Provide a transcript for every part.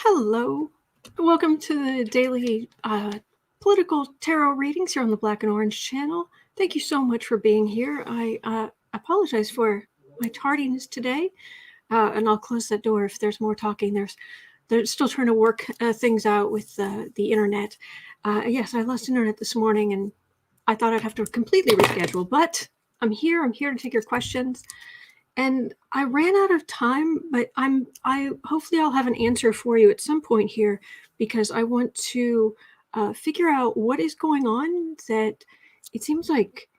Hello. Welcome to the daily political tarot readings here on the Black and Orange channel. Thank you so much for being here. I apologize for my tardiness today, and I'll close that door if there's more talking. They're still trying to work things out with the internet. Yes, I lost internet this morning, and I thought I'd have to completely reschedule, but I'm here. I'm here to take your questions. And I ran out of time, but hopefully I'll have an answer for you at some point here, because I want to figure out what is going on. That it seems like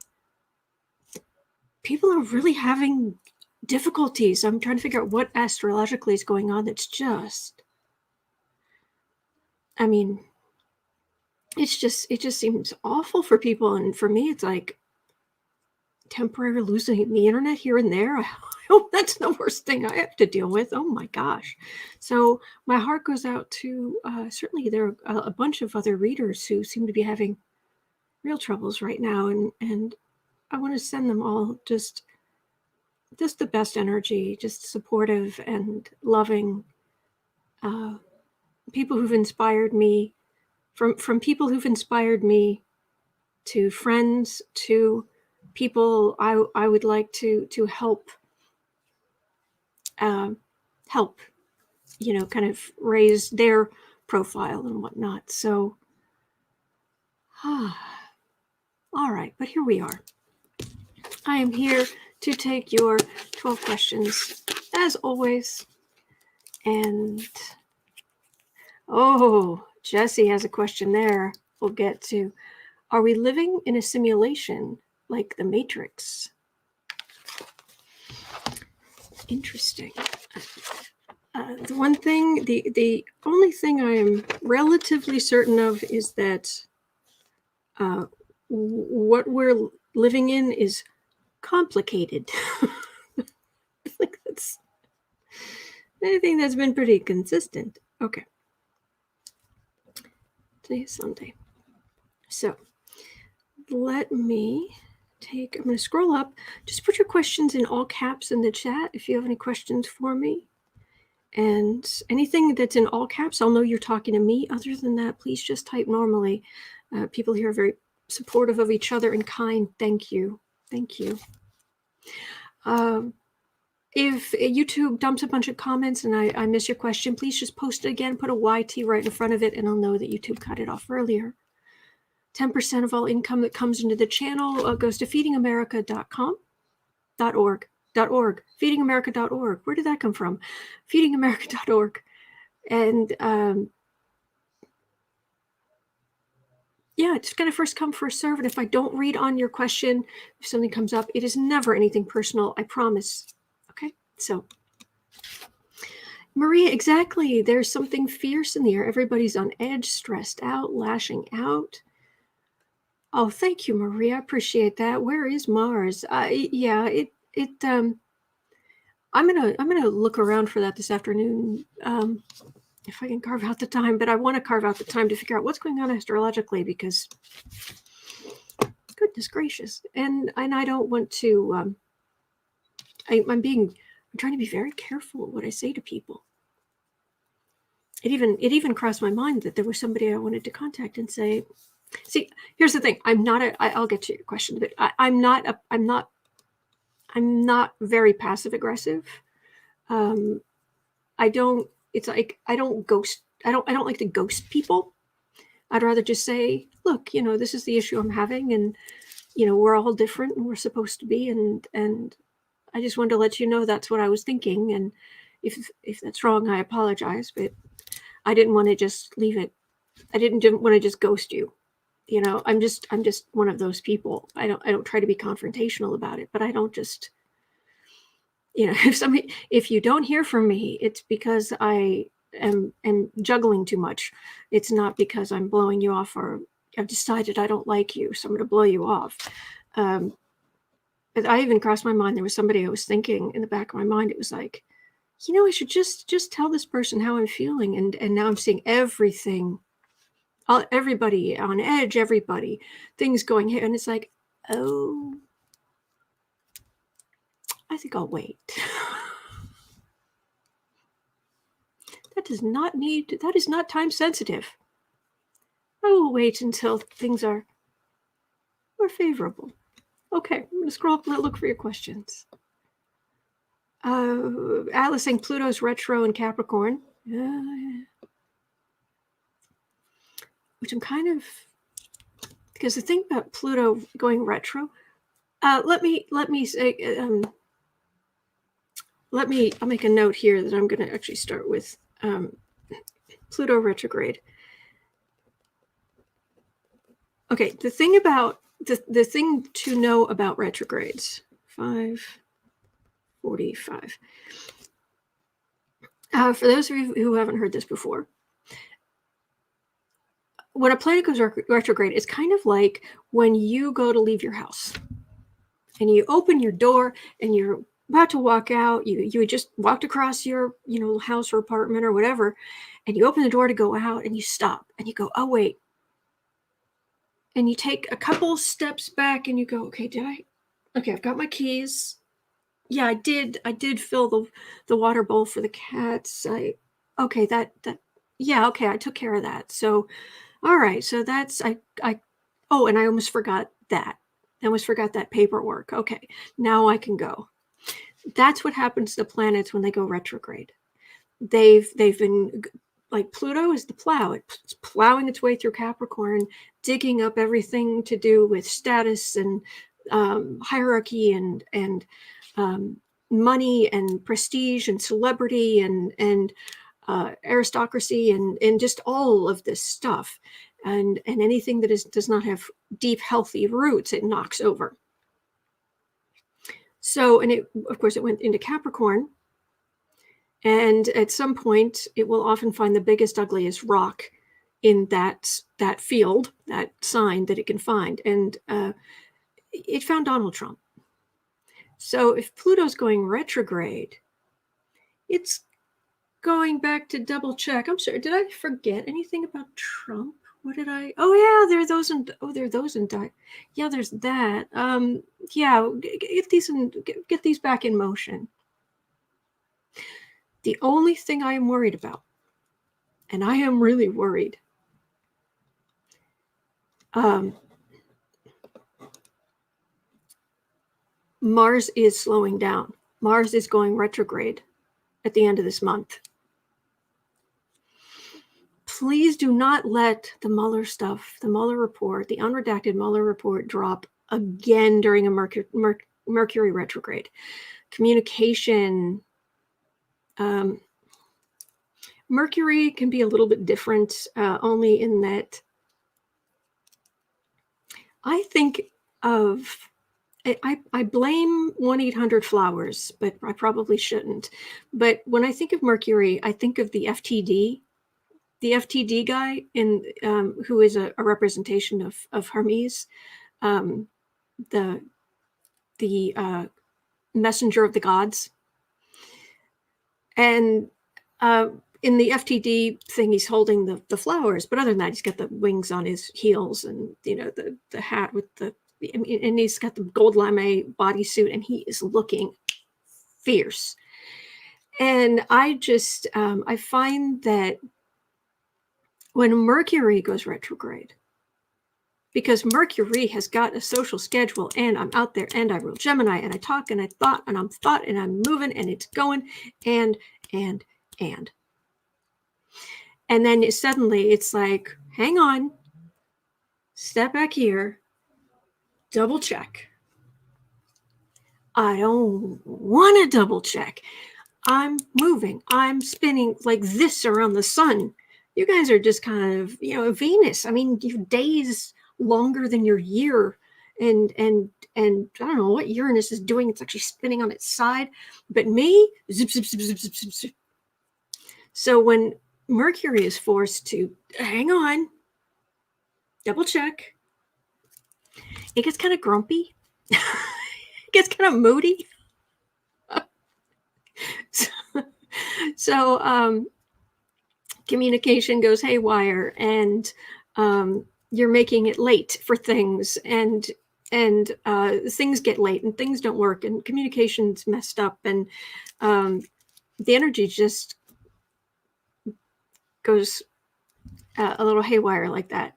people are really having difficulties. I'm trying to figure out what astrologically is going on. That's just, I mean, it just seems awful for people. And for me, it's like temporary losing the internet here and there. I hope that's the worst thing I have to deal with. Oh my gosh. So my heart goes out to certainly there are a bunch of other readers who seem to be having real troubles right now, and I want to send them all just the best energy, just supportive and loving people who've inspired me, from people who've inspired me, to friends, to people I would like to help help, kind of raise their profile and whatnot. So, all right, but here we are. I am here to take your 12 questions, as always. And, Jesse has a question there we'll get to. Are we living in a simulation like the Matrix? Interesting. The one thing, the only thing I am relatively certain of is that what we're living in is complicated. I think that's been pretty consistent. Okay. Today is Sunday. So let me I'm going to scroll up. Just put your questions in all caps in the chat if you have any questions for me. And anything that's in all caps, I'll know you're talking to me. Other than that, please just type normally. People here are very supportive of each other and kind. Thank you. Thank you. If YouTube dumps a bunch of comments and I miss your question, please just post it again. Put a YT right in front of it, and I'll know that YouTube cut it off earlier. 10% of all income that comes into the channel goes to feedingamerica.org. Feedingamerica.org. Where did that come from? Feedingamerica.org. And it's going to first come, first serve. And if I don't read on your question, if something comes up, it is never anything personal. I promise. Okay. So, Maria, exactly. There's something fierce in the air. Everybody's on edge, stressed out, lashing out. Oh, thank you, Maria. I appreciate that. Where is Mars? I'm gonna look around for that this afternoon, if I can carve out the time. But I want to carve out the time to figure out what's going on astrologically, because goodness gracious, and I don't want to. I'm trying to be very careful what I say to people. It even crossed my mind that there was somebody I wanted to contact and say, see, here's the thing. I'll get to your question, but I'm not very passive aggressive. I don't ghost. I don't like to ghost people. I'd rather just say, look, this is the issue I'm having, and we're all different and we're supposed to be, and I just wanted to let you know that's what I was thinking. And if that's wrong, I apologize, but I didn't want to just leave it. I didn't want to just ghost you. I'm just one of those people. I don't try to be confrontational about it, but I don't just, if you don't hear from me, it's because I am juggling too much. It's not because I'm blowing you off, or I've decided I don't like you, so I'm going to blow you off. I even crossed my mind. There was somebody I was thinking in the back of my mind. It was like, I should just tell this person how I'm feeling. And now I'm seeing everything. Everybody on edge, everybody, things going here. And it's like, oh, I think I'll wait. That is not time sensitive. I will wait until things are more favorable. Okay, I'm going to scroll up and look for your questions. Atlas saying Pluto's retro in Capricorn. Which I'm kind of, because the thing about Pluto going retro, let me say, I'll make a note here that I'm going to actually start with Pluto retrograde. Okay, the thing about the thing to know about retrogrades, 5:45. For those of you who haven't heard this before, when a planet goes retrograde, it's kind of like when you go to leave your house and you open your door and you're about to walk out. You just walked across your house or apartment or whatever, and you open the door to go out and you stop and you go, oh wait. And you take a couple steps back and you go, okay, I've got my keys. Yeah, I did fill the water bowl for the cats. I took care of that. So, all right. So that's, and I almost forgot that. I almost forgot that paperwork. Okay. Now I can go. That's what happens to the planets when they go retrograde. They've been, like, Pluto is the plow. It's plowing its way through Capricorn, digging up everything to do with status and hierarchy and money and prestige and celebrity and aristocracy and just all of this stuff. And anything that does not have deep, healthy roots, it knocks over. So, and of course, it went into Capricorn. And at some point, it will often find the biggest, ugliest rock in that field, that sign that it can find. And it found Donald Trump. So if Pluto's going retrograde, it's going back to double check. I'm sorry, did I forget anything about Trump? What did I? Oh yeah, there are those in. Yeah, there's that. Yeah, get these back in motion. The only thing I am worried about, and I am really worried, Mars is slowing down. Mars is going retrograde at the end of this month. Please do not let the Mueller stuff, the Mueller report, the unredacted Mueller report drop again during a Mercury retrograde. Communication. Mercury can be a little bit different, only in that I think of, I blame 1-800-Flowers, but I probably shouldn't. But when I think of Mercury, I think of the FTD guy who is a representation of Hermes, the messenger of the gods. And in the FTD thing, he's holding the flowers, but other than that, he's got the wings on his heels and the hat with and he's got the gold lame bodysuit, and he is looking fierce. And I just I find that when Mercury goes retrograde, because Mercury has got a social schedule, and I'm out there and I rule Gemini and I talk and I thought and I'm moving and it's going and then suddenly it's like, hang on, step back here, double check. I don't want to double check. I'm moving. I'm spinning like this around the sun. You guys are just kind of, Venus. I mean, your days longer than your year. And I don't know what Uranus is doing. It's actually spinning on its side. But me, zip, zip, zip, zip, zip, zip, zip. So when Mercury is forced to hang on, double check, it gets kind of grumpy. It gets kind of moody. So communication goes haywire, and you're making it late for things, and things get late and things don't work and communication's messed up, and the energy just goes a little haywire like that.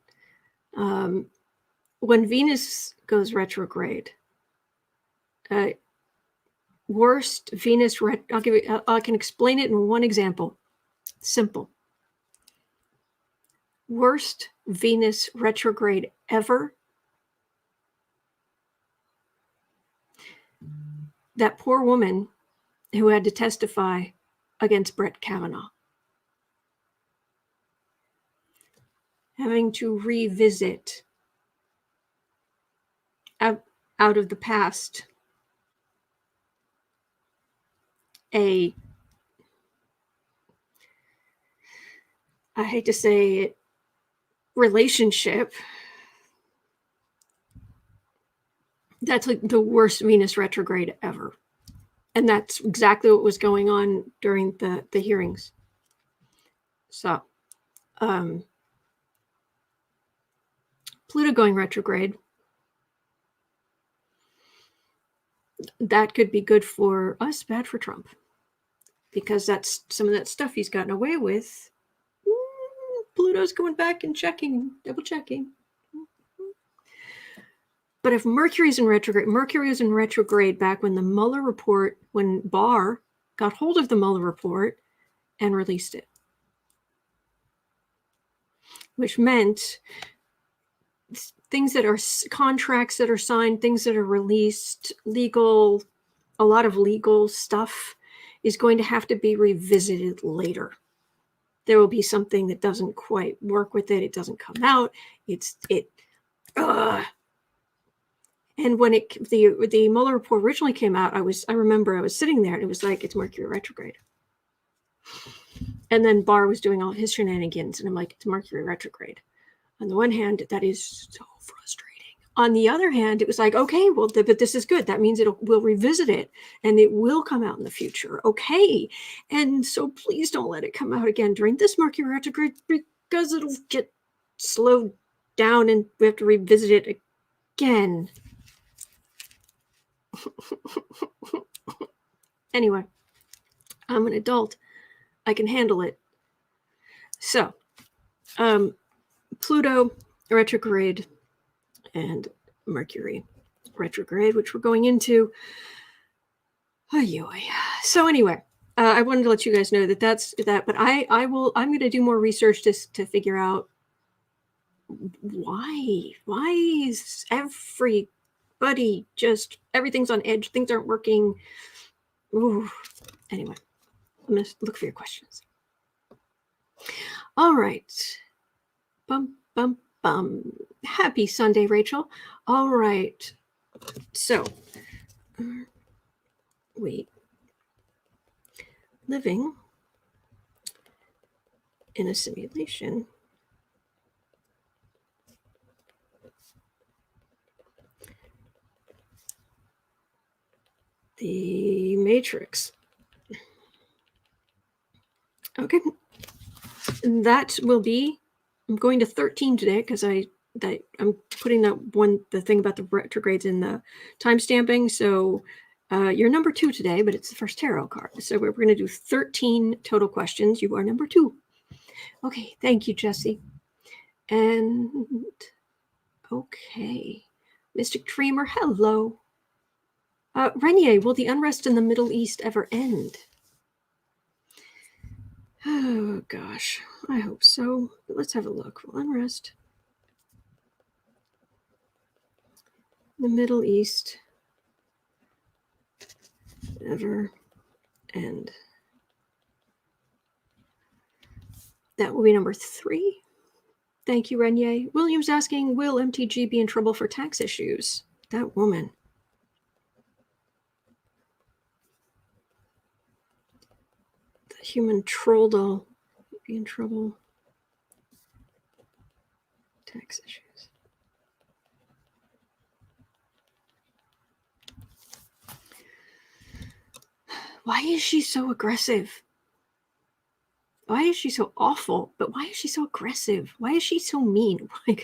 When Venus goes retrograde, worst Venus, I'll give you, I can explain it in one example. Simple. Worst Venus retrograde ever. That poor woman who had to testify against Brett Kavanaugh. Having to revisit out of the past I hate to say it, relationship. That's like the worst Venus retrograde ever. And that's exactly what was going on during the hearings. So, Pluto going retrograde, that could be good for us, bad for Trump. Because that's some of that stuff he's gotten away with. Pluto's going back and checking, double checking. But if Mercury's in retrograde, Mercury was in retrograde back when the Mueller report, when Barr got hold of the Mueller report and released it. Which meant things that are contracts that are signed, things that are released, legal, a lot of legal stuff is going to have to be revisited later. There will be something that doesn't quite work with it. It doesn't come out. And when the Mueller report originally came out, I remember I was sitting there and it was like, it's Mercury retrograde. And then Barr was doing all his shenanigans and I'm like, it's Mercury retrograde. On the one hand, that is so frustrating. On the other hand, it was like, okay, well, but this is good. That means we'll revisit it and it will come out in the future. Okay. And so please don't let it come out again during this Mercury retrograde because it'll get slowed down and we have to revisit it again. Anyway, I'm an adult. I can handle it. So, Pluto retrograde and Mercury retrograde, which we're going into. So anyway, I wanted to let you guys know that's that. But I'm going to do more research to figure out why is everybody just everything's on edge, things aren't working. Ooh. Anyway, I'm going to look for your questions. All right. Bum, bum, bum. Happy Sunday, Rachel. All right. So, living in a simulation. The Matrix. Okay. That will be, I'm going to 13 today because I'm putting the thing about the retrogrades in the time stamping. So you're number 2 today, but it's the first tarot card. So we're going to do 13 total questions. You are number 2. Okay. Thank you, Jesse. And okay. Mystic Dreamer, hello. Renier, will the unrest in the Middle East ever end? Oh, gosh. I hope so. But let's have a look. Will unrest in the Middle East ever end? That will be number 3. Thank you, Renier. William's asking, will MTG be in trouble for tax issues? That woman. The human troll doll would be in trouble. Tax issues. Why is she so aggressive? Why is she so awful? But why is she so aggressive? Why is she so mean? I'm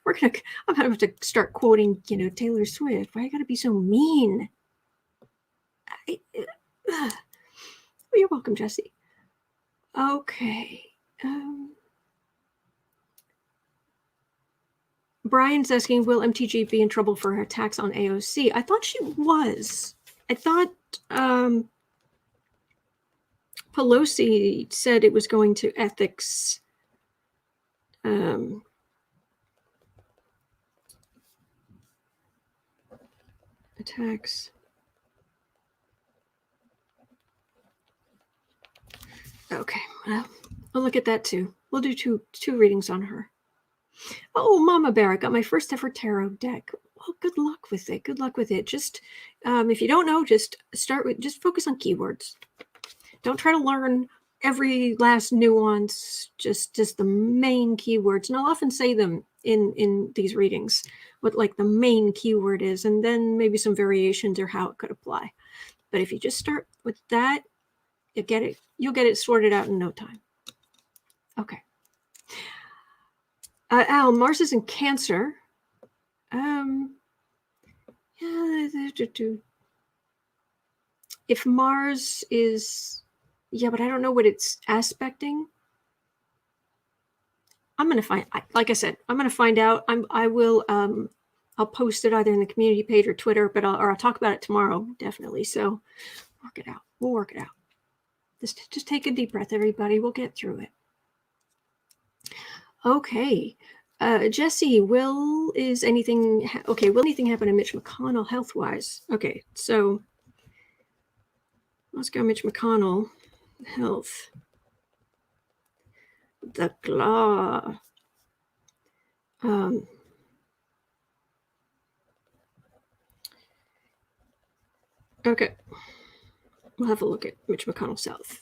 gonna have to start quoting, Taylor Swift. Why you gotta be so mean? You're welcome, Jesse. Okay. Brian's asking, will MTG be in trouble for her attacks on AOC? I thought she was. I thought Pelosi said it was going to ethics. Attacks. Okay, well, I'll look at that too. We'll do two readings on her. Oh, Mama Bear, I got my first ever tarot deck. Well, good luck with it. Good luck with it. Just if you don't know, just focus on keywords. Don't try to learn every last nuance. Just the main keywords, and I'll often say them in these readings, what like the main keyword is, and then maybe some variations or how it could apply. But if you just start with that, you'll get it sorted out in no time. Okay. Al, Mars is in Cancer. If Mars is, but I don't know what it's aspecting. I'm gonna find. Like I said, I'm gonna find out. I will. I'll post it either in the community page or Twitter, but I'll talk about it tomorrow, definitely. So work it out. We'll work it out. Just take a deep breath, everybody. We'll get through it. Okay. Jesse, will anything happen to Mitch McConnell health-wise? Okay, so Moscow Mitch McConnell health. The claw. Okay. We'll have a look at Mitch McConnell's health.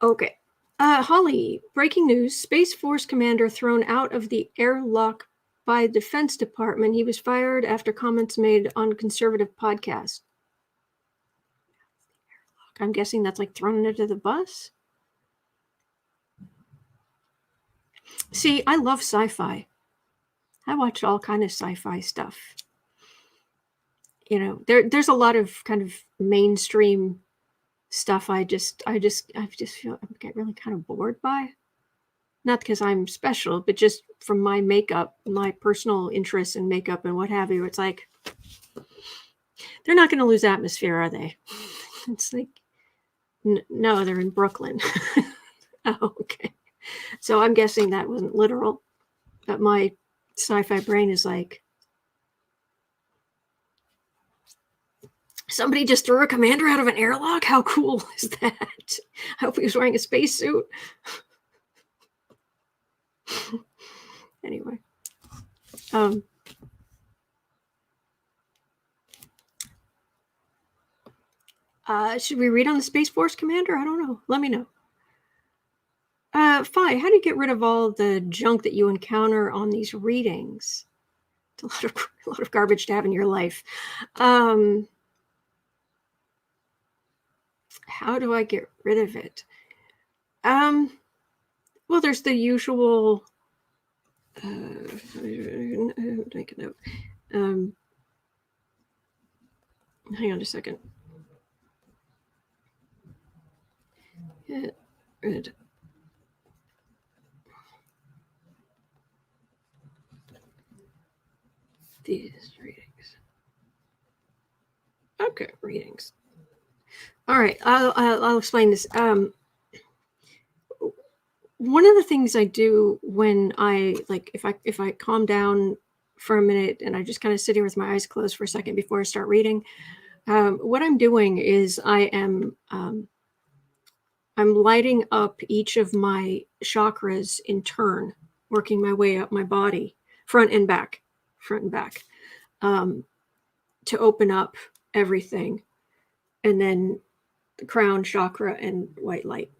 Okay. Holly, breaking news. Space Force commander thrown out of the airlock by Defense Department. He was fired after comments made on conservative podcast. I'm guessing that's like thrown into the bus. See, I love sci-fi. I watch all kind of sci-fi stuff. You know, there's a lot of kind of mainstream stuff I just feel I get really kind of bored by. Not because I'm special, but just from my makeup, my personal interests in makeup and what have you. It's like they're not going to lose atmosphere, are they? It's like no, they're in Brooklyn. Oh, okay. So I'm guessing that wasn't literal, but my sci-fi brain is like, somebody just threw a commander out of an airlock? How cool is that? I hope he was wearing a spacesuit. Anyway. Should we read on the Space Force commander? I don't know. Let me know. Fi, how do you get rid of all the junk that you encounter on these readings? It's a lot of garbage to have in your life. How do I get rid of it? Well, there's the usual. Take a note. Hang on a second. Get rid. These readings. Okay, readings. All right, I'll explain this. One of the things I do when I if I calm down for a minute and I just kind of sit here with my eyes closed for a second before I start reading, what I'm doing is I'm lighting up each of my chakras in turn, working my way up my body, front and back, to open up everything, and then the crown chakra and white light.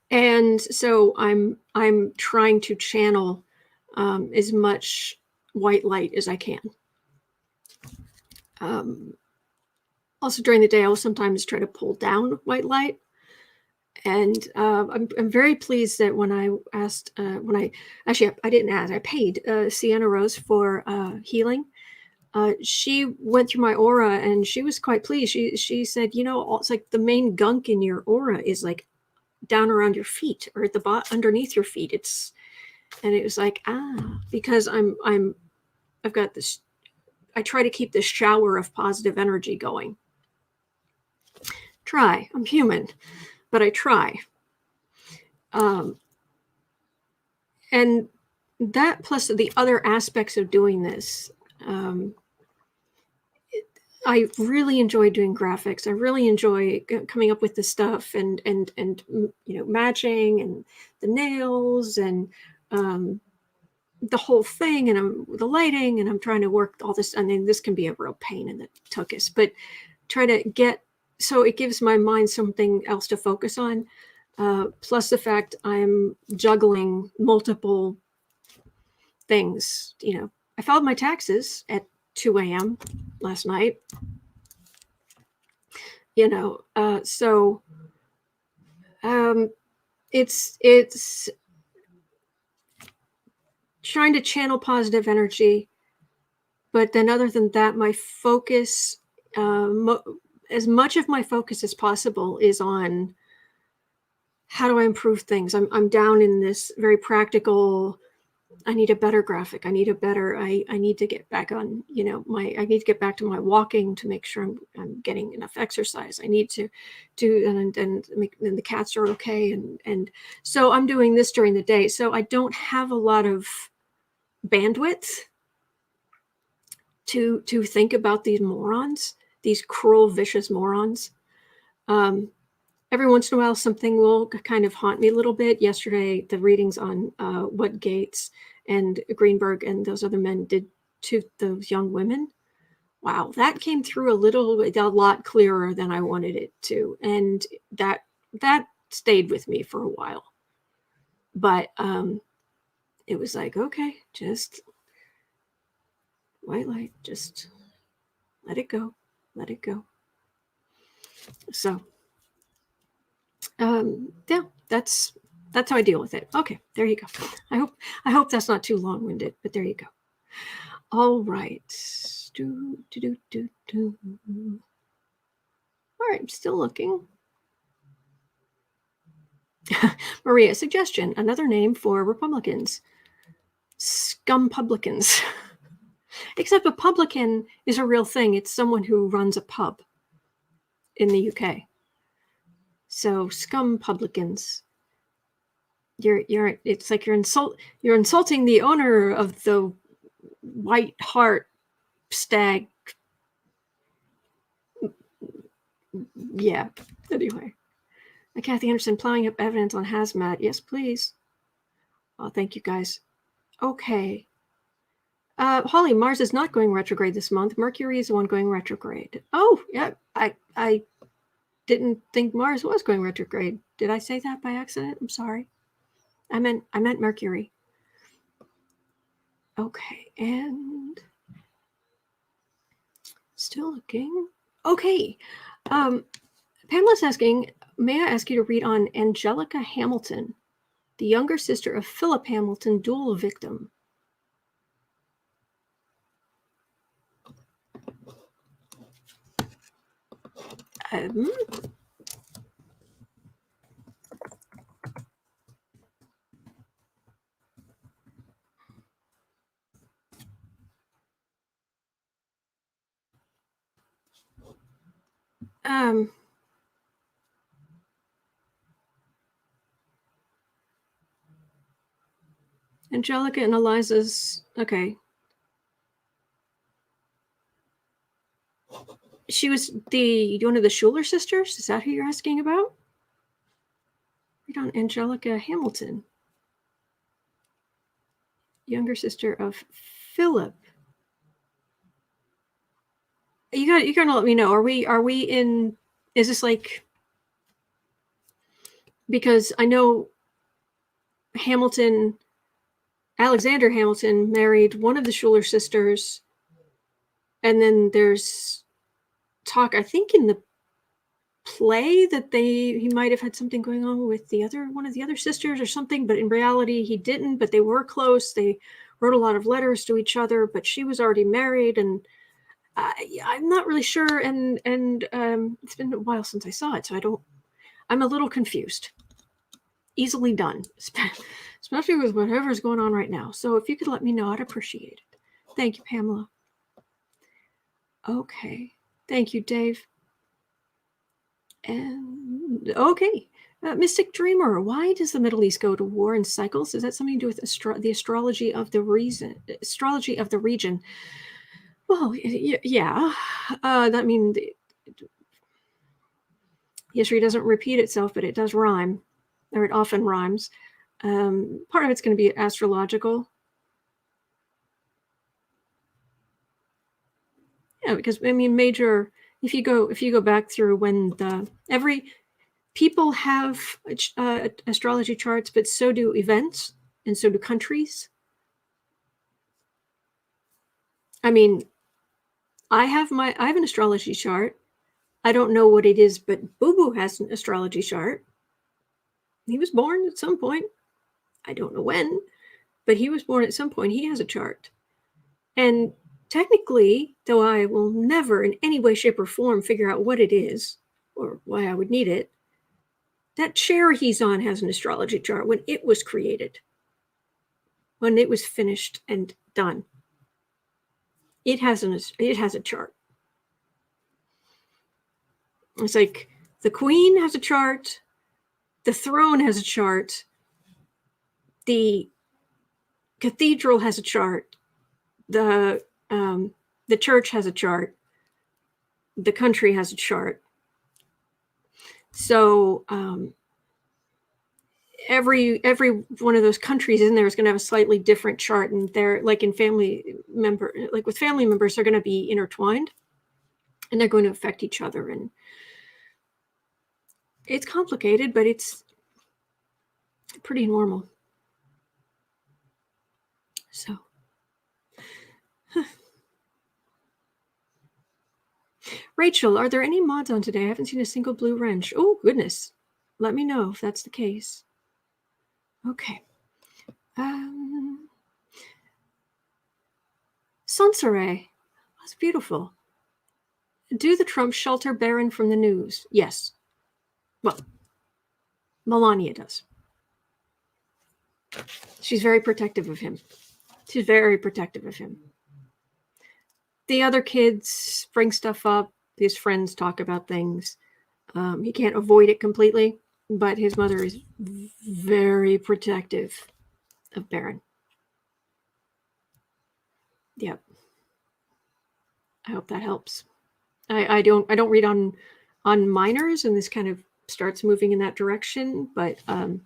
And so I'm trying to channel as much white light as I can. Also during the day, I will sometimes try to pull down white light. And I'm very pleased that when I asked, I didn't ask, I paid Sienna Rose for healing. she went through my aura and she was quite pleased. She said, it's like the main gunk in your aura is like down around your feet or at the underneath your feet. And it was like, because I've got this, I try to keep this shower of positive energy going. I'm human, but I try. And that plus the other aspects of doing this, I really enjoy doing graphics. I really enjoy coming up with the stuff and matching and the nails and the whole thing and the lighting, and I'm trying to work all this. I mean, this can be a real pain in the tuchus, but try to get so it gives my mind something else to focus on. Plus the fact I'm juggling multiple things. I filed my taxes at 2 a.m. last night. So it's trying to channel positive energy, but then other than that, my focus, as much of my focus as possible, is on how do I improve things. I'm down in this very practical. I need a better graphic. I need to get back on, I need to get back to my walking to make sure I'm getting enough exercise. I need to do, and the cats are okay. And so I'm doing this during the day. So I don't have a lot of bandwidth to think about these morons, these cruel, vicious morons. Every once in a while, something will kind of haunt me a little bit. Yesterday, the readings on what Gates and Greenberg and those other men did to those young women. Wow, that came through a lot clearer than I wanted it to. And that stayed with me for a while. But it was like, okay, just white light, just let it go. Let it go. So yeah, that's how I deal with it. Okay, there you go. I hope that's not too long-winded, but there you go. All right. All right, I'm still looking. Maria, suggestion, another name for Republicans. Scumpublicans. Except a publican is a real thing. It's someone who runs a pub in the UK. So scumpublicans. It's like you're insulting the owner of the White Hart Stag. Yeah. Anyway. Kathy Anderson, plowing up evidence on hazmat. Yes, please. Oh, thank you, guys. Okay. Holly, Mars is not going retrograde this month. Mercury is the one going retrograde. Oh, yeah. I didn't think Mars was going retrograde. Did I say that by accident? I'm sorry. I meant Mercury. Okay, and still looking. Okay. Pamela's asking, may I ask you to read on Angelica Hamilton, the younger sister of Philip Hamilton, duel victim? Angelica and Eliza's, okay. She was one of the Schuler sisters? Is that who you're asking about? Read on Angelica Hamilton, younger sister of Philip. You gotta let me know. Are we in? Is this like? Because I know Alexander Hamilton married one of the Schuler sisters, and then there's talk, I think, in the play that he might have had something going on with one of the other sisters or something, but in reality he didn't. But they were close. They wrote a lot of letters to each other, but she was already married, and I'm not really sure, and it's been a while since I saw it, so I'm a little confused. Easily done, especially with whatever's going on right now. So if you could let me know, I'd appreciate it. Thank you, Pamela. Okay. Thank you, Dave. And okay. Mystic Dreamer, why does the Middle East go to war in cycles? Is that something to do with the astrology of the region? Well, yeah. That means history doesn't repeat itself, but it does rhyme, or it often rhymes. Part of it's going to be astrological. Yeah, because I mean, if you go back through when every people have astrology charts, but so do events and so do countries. I mean, I have an astrology chart. I don't know what it is, but Boo Boo has an astrology chart. He was born at some point. I don't know when, but he was born at some point. He has a chart. And technically, though I will never in any way, shape, or form figure out what it is or why I would need it, that chair he's on has an astrology chart when it was created, when it was finished and done. It has a chart. It's like the queen has a chart, the throne has a chart, the cathedral has a chart, the church has a chart, the country has a chart. So every one of those countries in there is going to have a slightly different chart, and they're like with family members, they're going to be intertwined, and they're going to affect each other, and it's complicated, but it's pretty normal. So. Rachel, are there any mods on today? I haven't seen a single blue wrench. Oh, goodness. Let me know if that's the case. Okay. Sansare. That's beautiful. Do the Trump shelter Barron from the news? Yes. Well, Melania does. She's very protective of him. The other kids bring stuff up. His friends talk about things. He can't avoid it completely, but his mother is very protective of Barron. Yep. I hope that helps. I don't read on minors, and this kind of starts moving in that direction, but I'll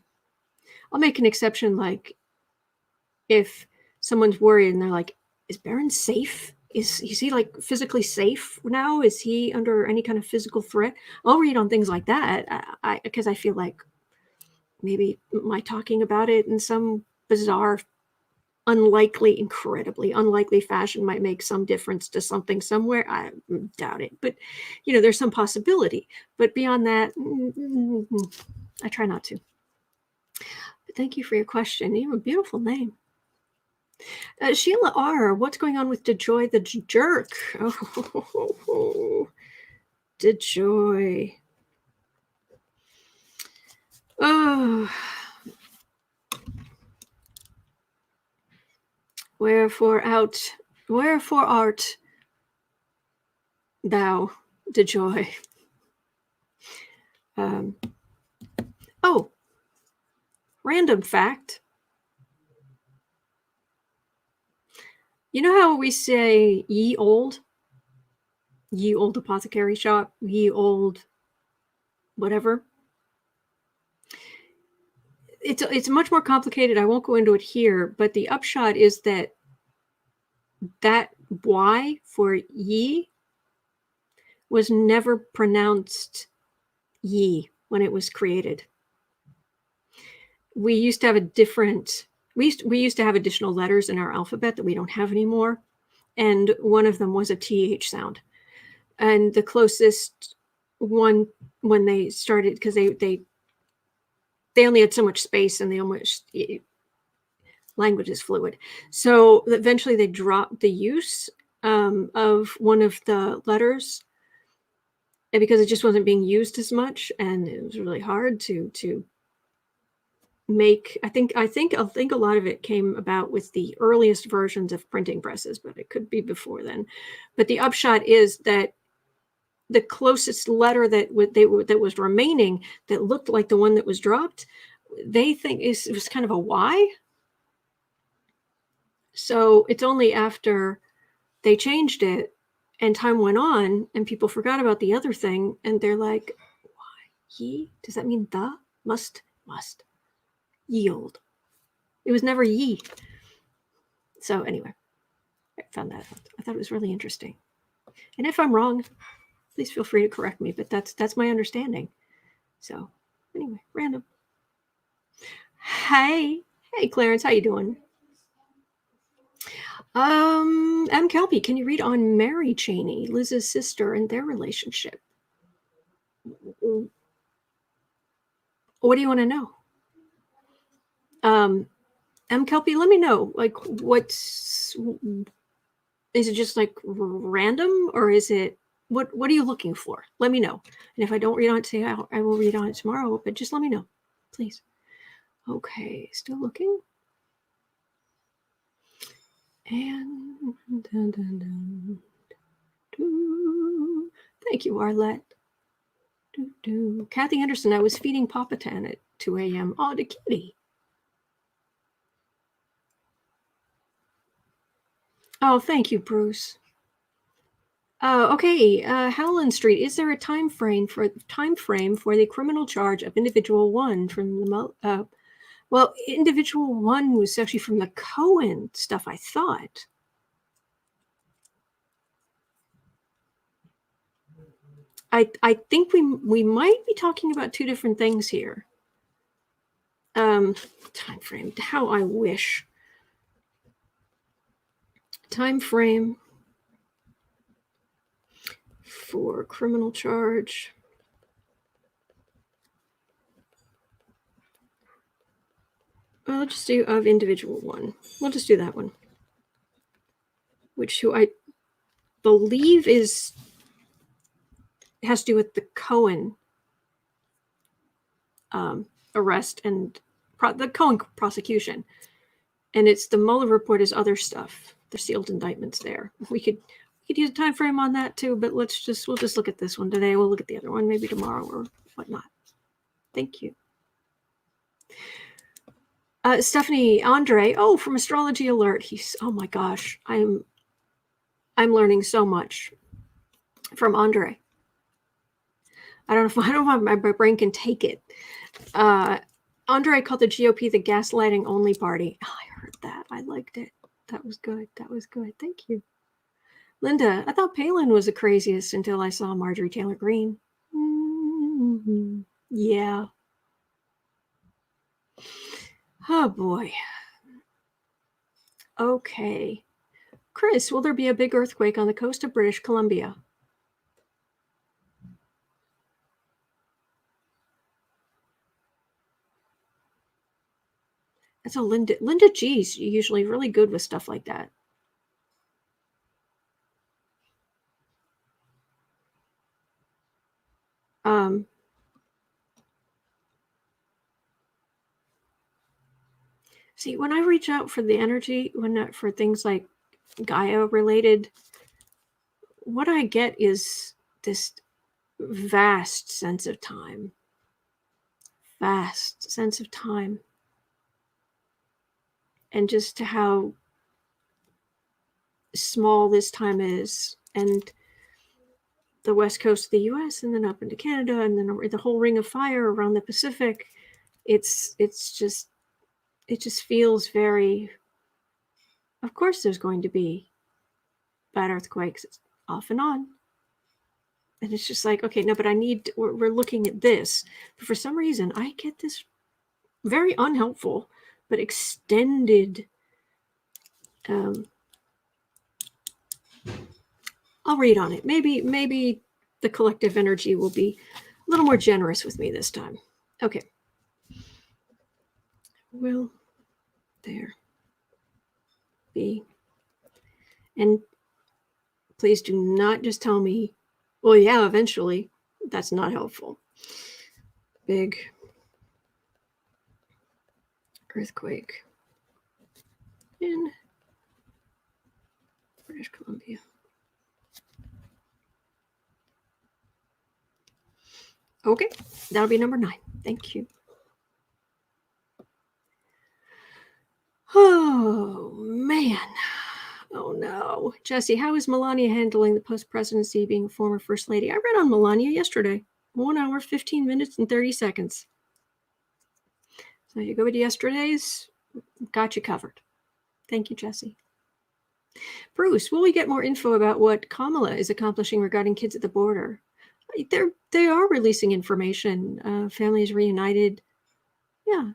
make an exception, like if someone's worried and they're like, is Barron safe? Is he like physically safe now? Is he under any kind of physical threat? I'll read on things like that because I feel like maybe my talking about it in some bizarre, incredibly unlikely fashion might make some difference to something somewhere. I doubt it, but there's some possibility. But beyond that, I try not to. But thank you for your question. You have a beautiful name. Sheila R., what's going on with DeJoy the jerk? Oh, DeJoy. Oh. Wherefore art thou, DeJoy? Random fact. You know how we say ye old apothecary shop, ye old whatever? It's much more complicated. I won't go into it here, but the upshot is that Y for ye was never pronounced ye when it was created. We used to have we used to have additional letters in our alphabet that we don't have anymore, and one of them was a TH sound. And the closest one, when they started, because they only had so much space, and language is fluid. So eventually they dropped the use, of one of the letters, and because it just wasn't being used as much, and it was really hard to make. I think a lot of it came about with the earliest versions of printing presses, but it could be before then. But the upshot is that the closest letter that was remaining that looked like the one that was dropped, they think it was kind of a Y. So it's only after they changed it and time went on and people forgot about the other thing, and they're like, ye? Does that mean the? Must yield. It was never ye. So anyway, I found that out. I thought it was really interesting. And if I'm wrong, please feel free to correct me, but that's my understanding. So anyway, random. Hey Clarence, how you doing? M. Kelpie, can you read on Mary Cheney, Liz's sister, and their relationship? What do you want to know? M. Kelpie, let me know. Like, is it just like random, or is it what are you looking for? Let me know. And if I don't read on it today, I will read on it tomorrow, but just let me know, please. Okay, still looking. And thank you, Arlette. Kathy Anderson, I was feeding Papa Tan at 2 a.m. Oh, the kitty. Oh, thank you, Bruce. Okay, Howland Street. Is there a time frame for the criminal charge of individual one from the well, individual one was actually from the Cohen stuff, I thought. I think we might be talking about two different things here. Time frame. How I wish. Time frame for criminal charge. I'll just do of individual one. We'll just do that one. Who I believe has to do with the Cohen arrest and the Cohen prosecution. And it's the Mueller report is other stuff. The sealed indictments there. We could use a time frame on that too, but we'll just look at this one today. We'll look at the other one maybe tomorrow or whatnot. Thank you. Stephanie Andre, from Astrology Alert. Oh my gosh, I'm learning so much from Andre. I don't know if my brain can take it. Andre called the GOP the gaslighting only party. Oh, I heard that. I liked it. That was good. Thank you. Linda, I thought Palin was the craziest until I saw Marjorie Taylor Greene. Mm-hmm. Yeah. Oh boy. Okay. Chris, will there be a big earthquake on the coast of British Columbia? That's a Linda G's usually really good with stuff like that. See, when I reach out for the energy, for things like Gaia related, what I get is this vast sense of time. And just how small this time is, and the west coast of the US, and then up into Canada, and then the whole ring of fire around the Pacific. It just feels very, of course there's going to be bad earthquakes. It's off and on. And it's just like, okay, no, but we're looking at this. But for some reason, I get this very unhelpful, but extended. I'll read on it. Maybe the collective energy will be a little more generous with me this time. Okay. Will there be? And Please do not just tell me, well, yeah, eventually. That's not helpful. Big earthquake in British Columbia. Okay, that'll be number 9. Thank you. Oh, man. Oh, no. Jesse, how is Melania handling the post-presidency being a former first lady? I read on Melania yesterday. 1 hour, 15 minutes, and 30 seconds. So you go with yesterday's, got you covered. Thank you, Jesse. Bruce, will we get more info about what Kamala is accomplishing regarding kids at the border? They are releasing information. Families reunited. Yeah.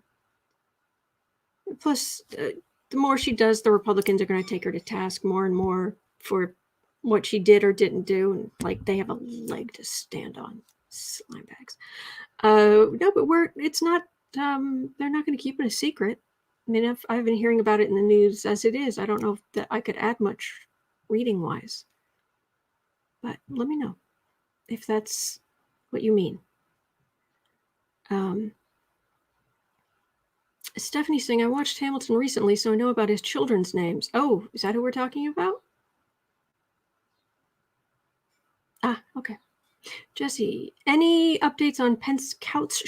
Plus, the more she does, the Republicans are going to take her to task more and more for what she did or didn't do. And like they have a leg to stand on. Slimebags. No, but it's not, they're not going to keep it a secret. I mean, I've been hearing about it in the news as it is. I don't know if that I could add much reading wise, but let me know if that's what you mean. Stephanie saying, I watched Hamilton recently, so I know about his children's names. Oh, is that who we're talking about? Ah, okay. Jesse, any updates on Pence couch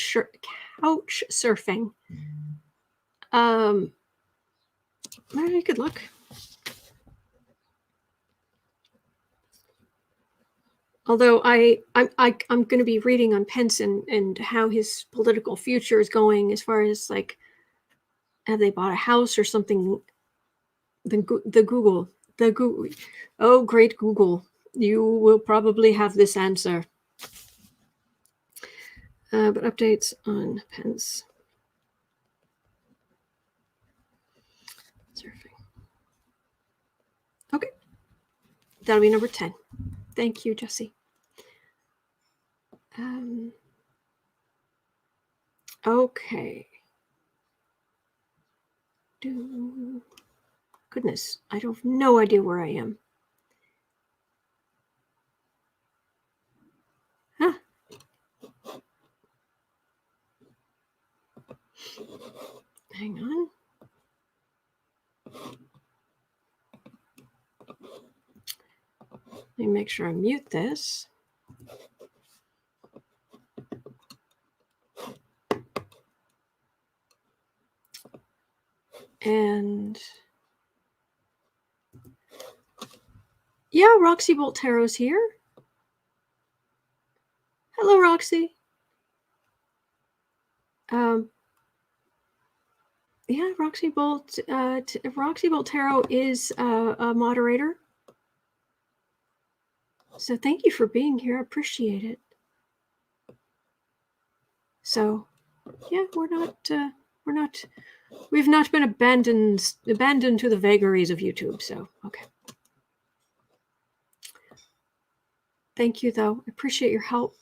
surfing? Maybe I could look. Although I'm going to be reading on Pence and how his political future is going, as far as like, have they bought a house or something? The Google. Oh, great Google, you will probably have this answer. But updates on Pence surfing. Okay, that'll be number 10. Thank you, Jesse. Okay. Goodness, I have no idea where I am. Huh. Hang on. Let me make sure I mute this. And yeah, Roxy Bolt Tarot's here. Hello, Roxy. Yeah, Roxy Bolt Tarot is a moderator. So thank you for being here. I appreciate it. So yeah, we've not been abandoned to the vagaries of YouTube. So okay. Thank you, though. I appreciate your help.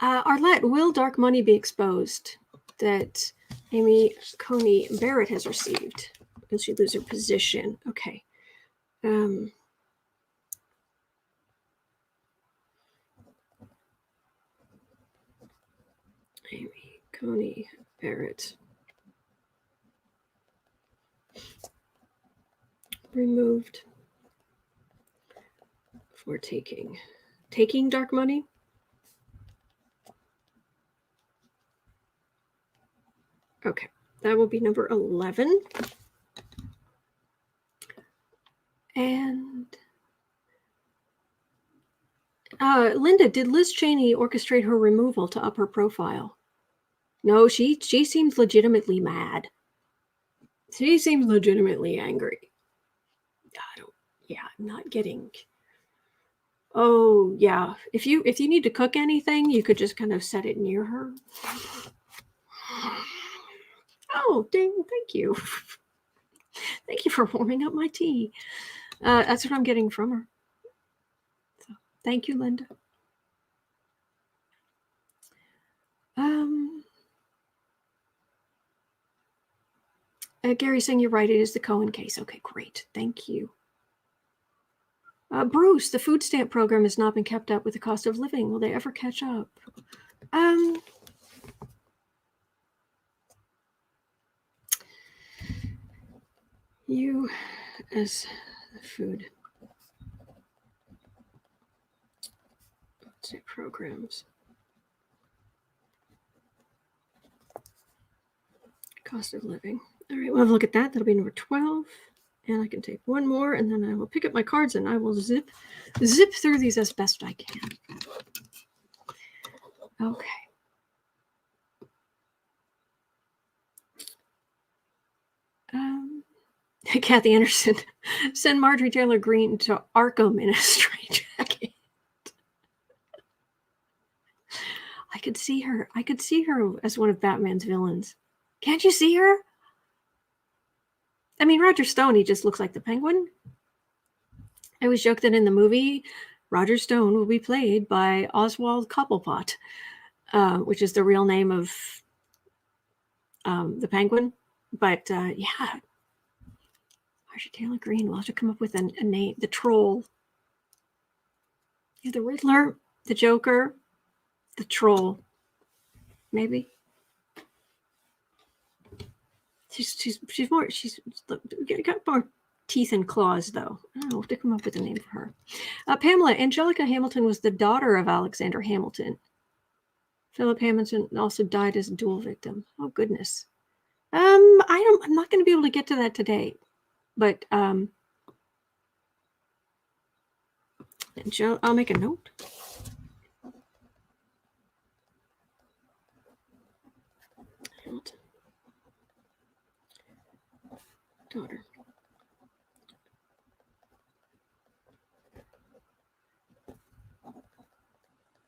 Arlette, will dark money be exposed that Amy Coney Barrett has received? Will she lose her position? Okay. Amy Coney Barrett removed for taking dark money. Okay, that will be number 11. And Linda, did Liz Cheney orchestrate her removal to up her profile? No, she seems legitimately mad. She seems legitimately angry. I'm not getting. Oh yeah, if you need to cook anything, you could just kind of set it near her. Oh, dang! Thank you. Thank you for warming up my tea. That's what I'm getting from her. So, thank you, Linda. Gary saying you're right. It is the Cohen case. Okay, great. Thank you. Bruce, the food stamp program has not been kept up with the cost of living. Will they ever catch up? You as the food stamp programs. Cost of living. All right, we'll have a look at that. That'll be number 12. And I can take one more, and then I will pick up my cards, and I will zip through these as best I can. Okay. Kathy Anderson, send Marjorie Taylor Greene to Arkham in a straitjacket. I could see her as one of Batman's villains. Can't you see her? I mean, Roger Stone, he just looks like the Penguin. I always joke that in the movie, Roger Stone will be played by Oswald Cobblepot, which is the real name of the Penguin. But yeah, Marjorie Taylor Greene will have to come up with a name. The Troll. Yeah, the Riddler, the Joker, the Troll. Maybe. She's got more teeth and claws, though. I don't know. We'll have to come up with a name for her. Pamela, Angelica Hamilton was the daughter of Alexander Hamilton. Philip Hamilton also died as a duel victim. Oh, goodness. I'm not going to be able to get to that today. But I'll make a note. Hamilton. Daughter.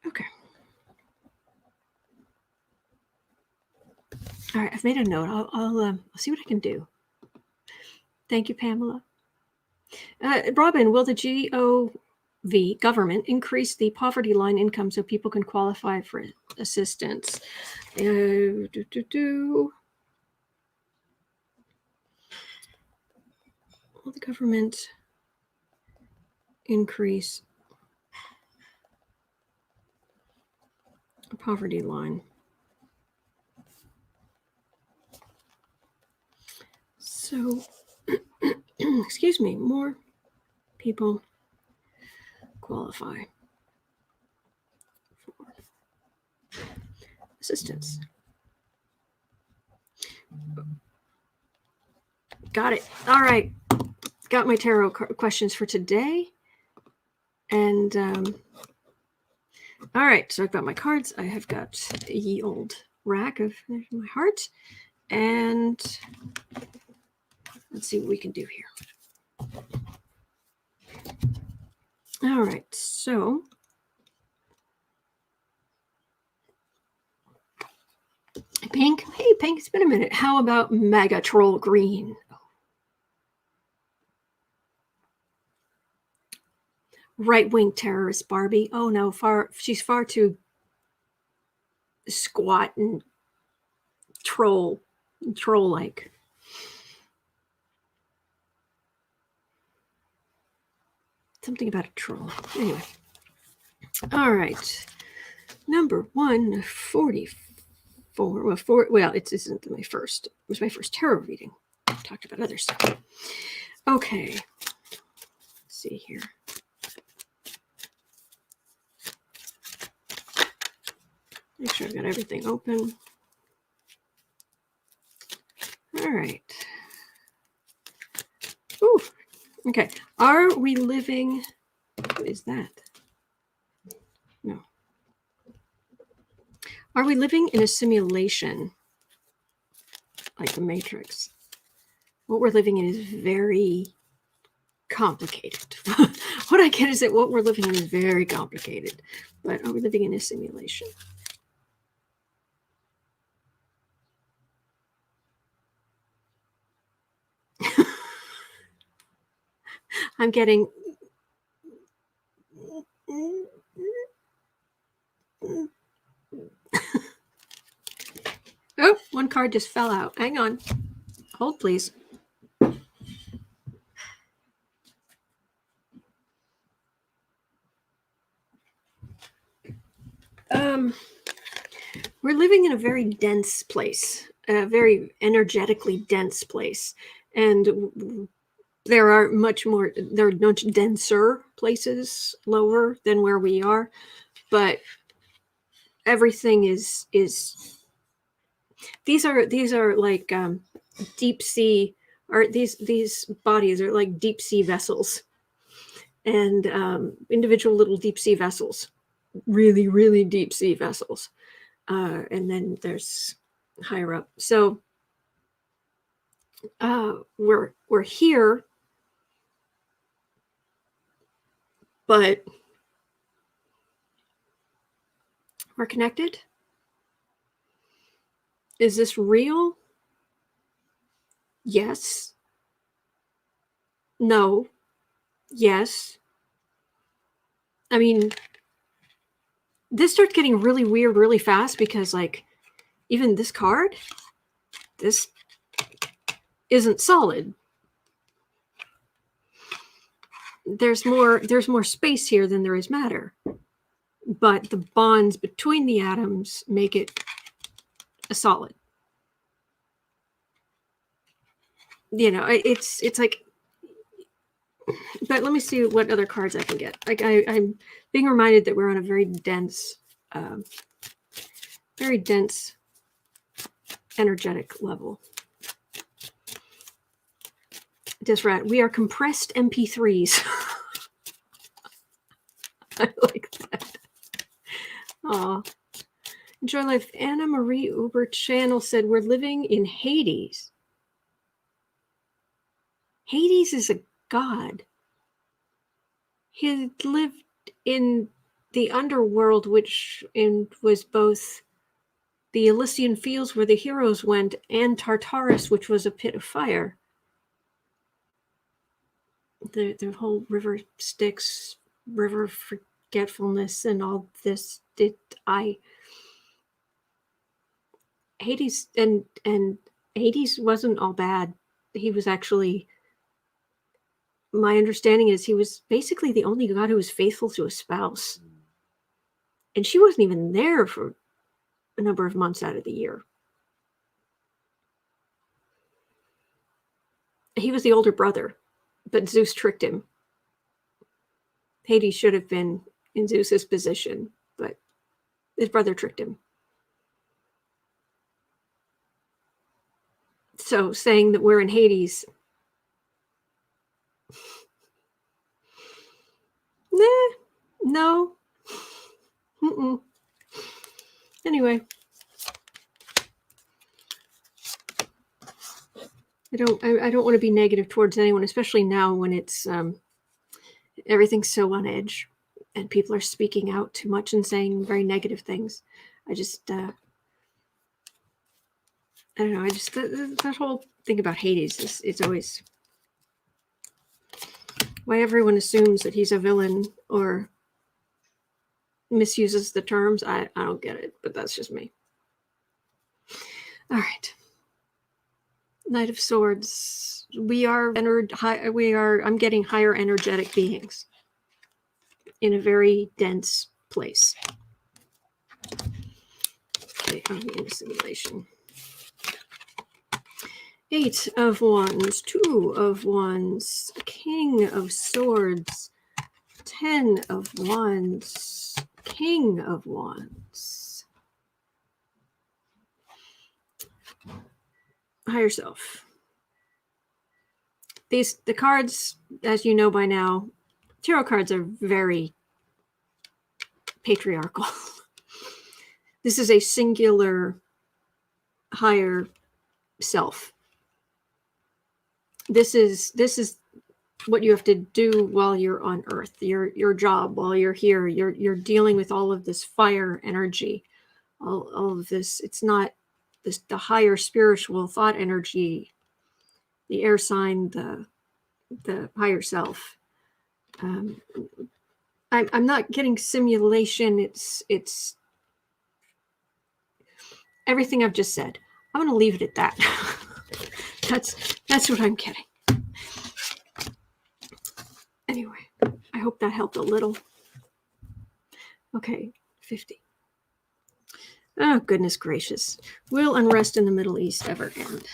Okay. All right, I've made a note. I'll see what I can do. Thank you, Pamela. Robin, will the GOV government increase the poverty line income so people can qualify for assistance? Will the government increase the poverty line? So, excuse me, more people qualify for assistance. Got it. All right. Got my tarot questions for today. And all right, so I've got my cards. I have got a ye old rack of my heart. And let's see what we can do here. All right, so Pink. Hey, Pink, it's been a minute. How about Mega Troll Green? Right-wing terrorist Barbie. Oh no, she's far too squat and troll-like. Something about a troll. Anyway. All right. Number 144. Well, it isn't my first. It was my first tarot reading. I talked about other stuff. Okay. Let's see here. Make sure I've got everything open. All right. Ooh. Okay. Are we living? What is that? No. Are we living in a simulation like the Matrix? What we're living in is very complicated. What I get is that what we're living in is very complicated. But are we living in a simulation? I'm getting... Oh, one card just fell out. Hang on. Hold, please. We're living in a very dense place, a very energetically dense place. And there are much denser places lower than where we are, but everything is these are like deep sea, or these bodies are like deep sea vessels, and individual little deep sea vessels, really, really deep sea vessels. And then there's higher up. So we're here, but we're connected. Is this real? Yes. No. Yes. I mean, this starts getting really weird really fast, because like even this card, this isn't solid. There's more space here than there is matter, but the bonds between the atoms make it a solid. You know, it's like, but let me see what other cards I can get. Like I'm being reminded that we're on a very dense energetic level. Just right. We are compressed MP3s. I like that. Aw. Enjoy life. Anna Marie Uber Channel said we're living in Hades. Hades is a god. He lived in the underworld, which was both the Elysian fields where the heroes went, and Tartarus, which was a pit of fire. The whole river Styx, river forgetfulness, and all this. Hades and Hades wasn't all bad. He was actually, my understanding is, he was basically the only god who was faithful to a spouse, and she wasn't even there for a number of months out of the year. He was the older brother, but Zeus tricked him. Hades should have been in Zeus's position, but his brother tricked him. So saying that we're in Hades, no. Anyway, I don't want to be negative towards anyone, especially now when it's everything's so on edge and people are speaking out too much and saying very negative things. I just I don't know. I just that whole thing about Hades is, it's always why everyone assumes that he's a villain or misuses the terms. I don't get it, but that's just me. All right. Knight of Swords. I'm getting higher energetic beings in a very dense place. Okay, I'm in a simulation. 8 of Wands, 2 of Wands, King of Swords, 10 of Wands, King of Wands. Higher self. The cards, as you know by now, tarot cards are very patriarchal. This is a singular higher self. This is what you have to do while you're on Earth. Your job while you're here. You're dealing with all of this fire energy, all of this. It's not the higher spiritual thought energy, the air sign, the higher self. I'm not getting simulation. It's everything I've just said. I'm going to leave it at that. That's what I'm getting. Anyway, I hope that helped a little. Okay, 50. Oh, goodness gracious. Will unrest in the Middle East ever end?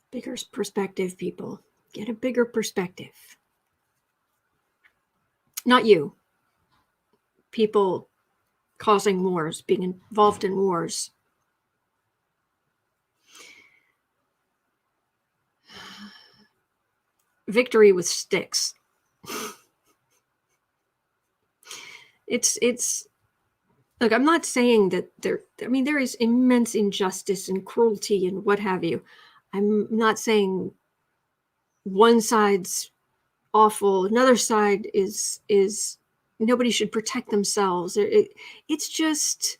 Bigger perspective, people. Get a bigger perspective. Not you. People causing wars, being involved in wars. Victory with sticks. It's look, I'm not saying that there is immense injustice and cruelty and what have you. I'm not saying one side's awful, another side is nobody should protect themselves. It's just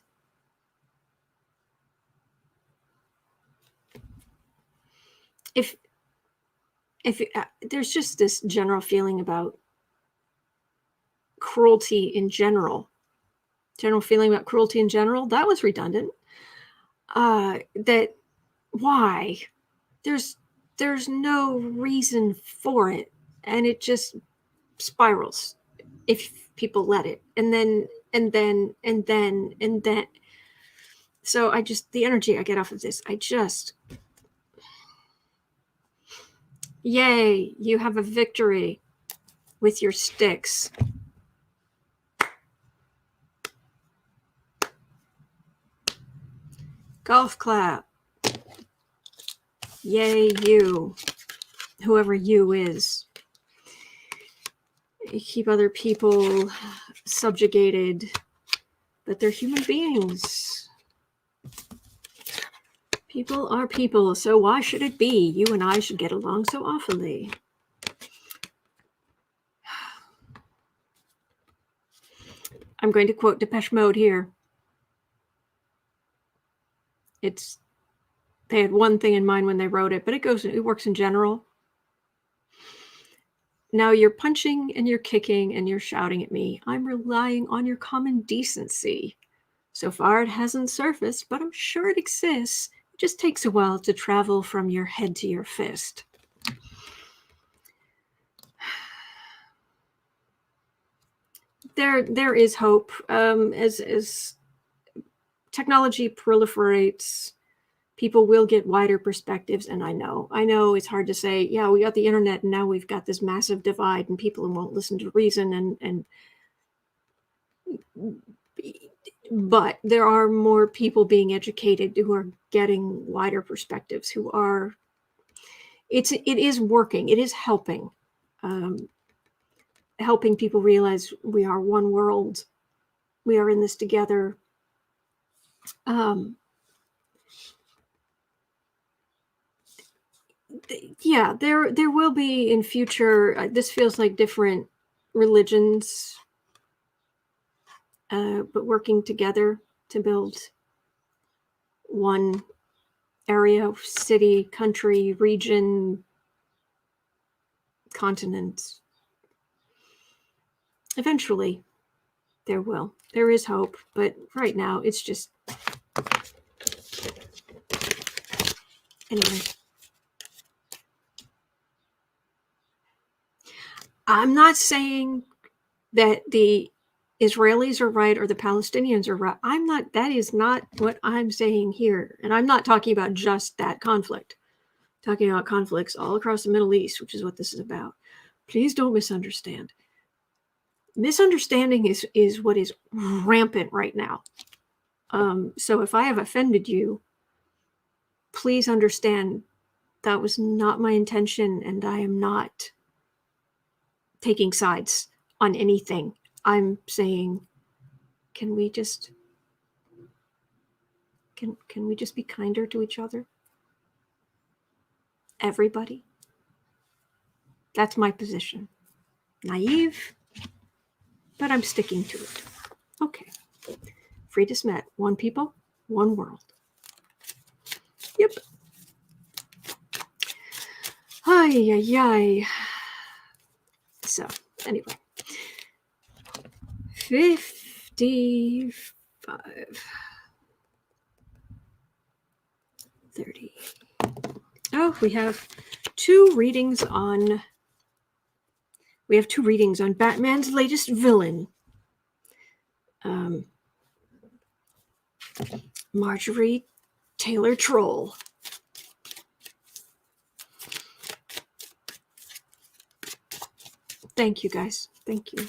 if there's just this general feeling about cruelty in general feeling about cruelty in general, that was redundant. That why there's no reason for it, and it just spirals if people let it, and then so I just, the energy I get off of this, I just, yay, you have a victory with your sticks. Golf clap. Yay, you. Whoever you is. You keep other people subjugated, but they're human beings. People are people, so why should it be you and I should get along so awfully? I'm going to quote Depeche Mode here. They had one thing in mind when they wrote it, but it works in general. Now you're punching and you're kicking and you're shouting at me. I'm relying on your common decency. So far it hasn't surfaced, but I'm sure it exists. It just takes a while to travel from your head to your fist. There is hope. As technology proliferates, people will get wider perspectives. And I know it's hard to say, yeah, we got the internet and now we've got this massive divide and people won't listen to reason but there are more people being educated who are getting wider perspectives, who are, it is working. It is helping, helping people realize we are one world. We are in this together. Yeah, there will be in future, this feels like different religions, but working together to build one area, city, country, region, continent. Eventually, there is hope, but right now it's just, anyway. I'm not saying that the Israelis are right or the Palestinians are right. That is not what I'm saying here. And I'm not talking about just that conflict. I'm talking about conflicts all across the Middle East, which is what this is about. Please don't misunderstand. Misunderstanding is what is rampant right now. So if I have offended you, please understand that was not my intention, and I am not taking sides on anything. I'm saying, can we just be kinder to each other? Everybody. That's my position. Naive? but I'm sticking to it. Okay. Frida Smet. One people, one world. Yep. Ay, ay, ay. So, anyway. 55. 30. Oh, we have two readings on Batman's latest villain. Marjorie Troll. Thank you, guys. Thank you.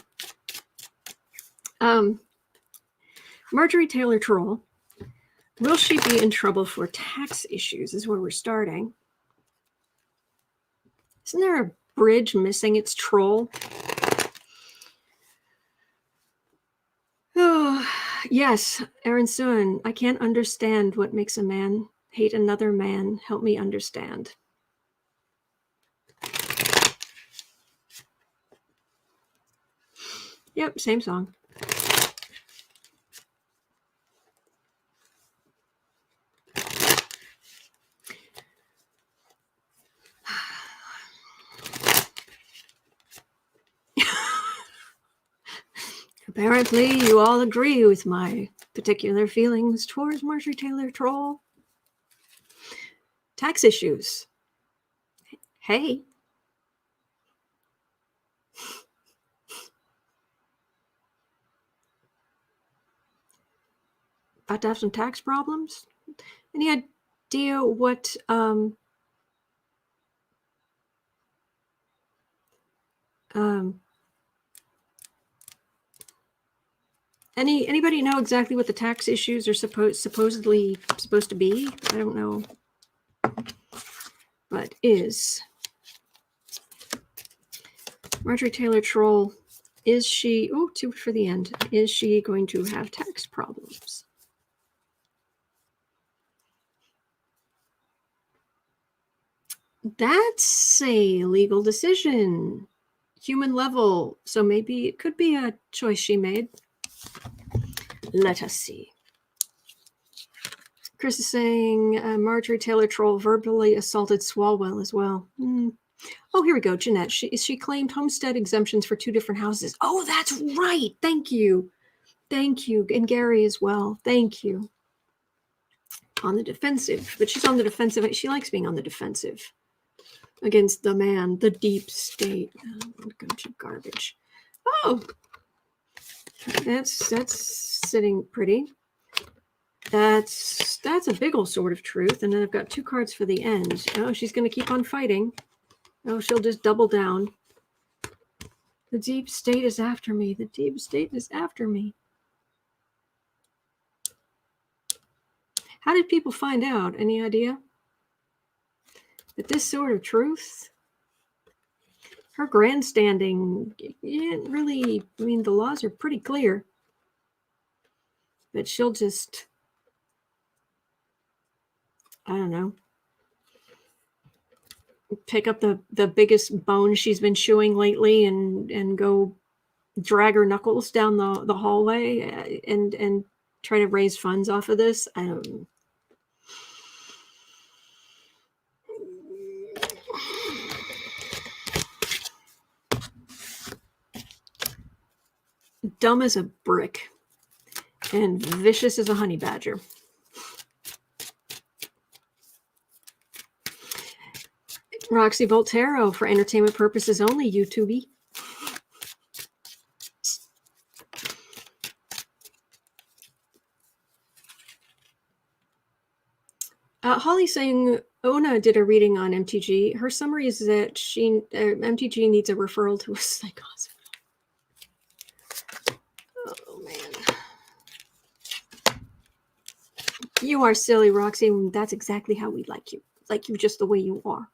Marjorie Troll. Will she be in trouble for tax issues is where we're starting. Isn't there a bridge missing its troll? Oh, yes, Aaron Soon. I can't understand what makes a man hate another man. Help me understand. Yep, same song. Apparently, you all agree with my particular feelings towards Marjorie Troll. Tax issues. Hey. About to have some tax problems? Any idea what anybody know exactly what the tax issues are supposedly supposed to be? I don't know. But is Marjorie Troll, is she, two for the end, is she going to have tax problems? That's a legal decision, human level. So maybe it could be a choice she made. Let us see. Chris is saying Marjorie Troll verbally assaulted Swalwell as well. Oh, here we go. Jeanette. She claimed homestead exemptions for two different houses. Oh, that's right. Thank you. Thank you. And Gary as well. Thank you. On the defensive. But she's on the defensive. She likes being on the defensive against the man, the deep state. Oh, bunch of garbage. Oh, that's sitting pretty. That's a big old sword of truth. And then I've got two cards for the end. Oh, she's going to keep on fighting. Oh, she'll just double down. The deep state is after me. The deep state is after me. How did people find out? Any idea? That this sword of truth, her grandstanding, really, I mean, the laws are pretty clear. But she'll just, I don't know, pick up the biggest bone she's been chewing lately and go drag her knuckles down the hallway and try to raise funds off of this. I don't know. Dumb as a brick and vicious as a honey badger. Roxy Voltero, for entertainment purposes only, YouTube. Holly saying Ona did a reading on MTG. Her summary is that MTG needs a referral to a psych hospital. Oh, man. You are silly, Roxy. That's exactly how we like you. Like you just the way you are.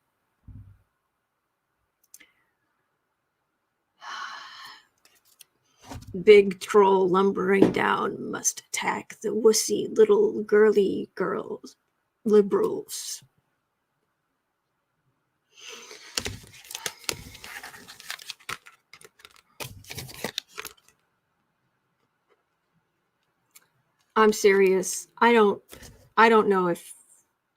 Big troll lumbering down must attack the wussy little girly girls, liberals. I'm serious. I don't know if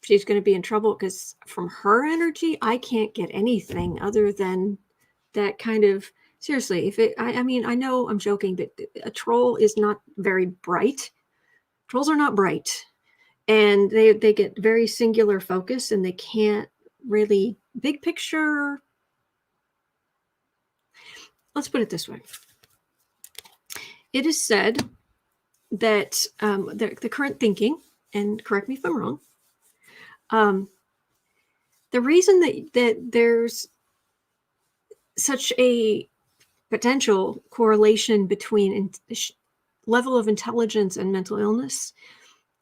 she's going to be in trouble, because from her energy, I can't get anything other than that kind of, seriously, if it, I mean, I know I'm joking, but a troll is not very bright. Trolls are not bright, and they get very singular focus, and they can't really big picture. Let's put it this way. It is said that the current thinking, and correct me if I'm wrong, the reason that there's such a potential correlation between level of intelligence and mental illness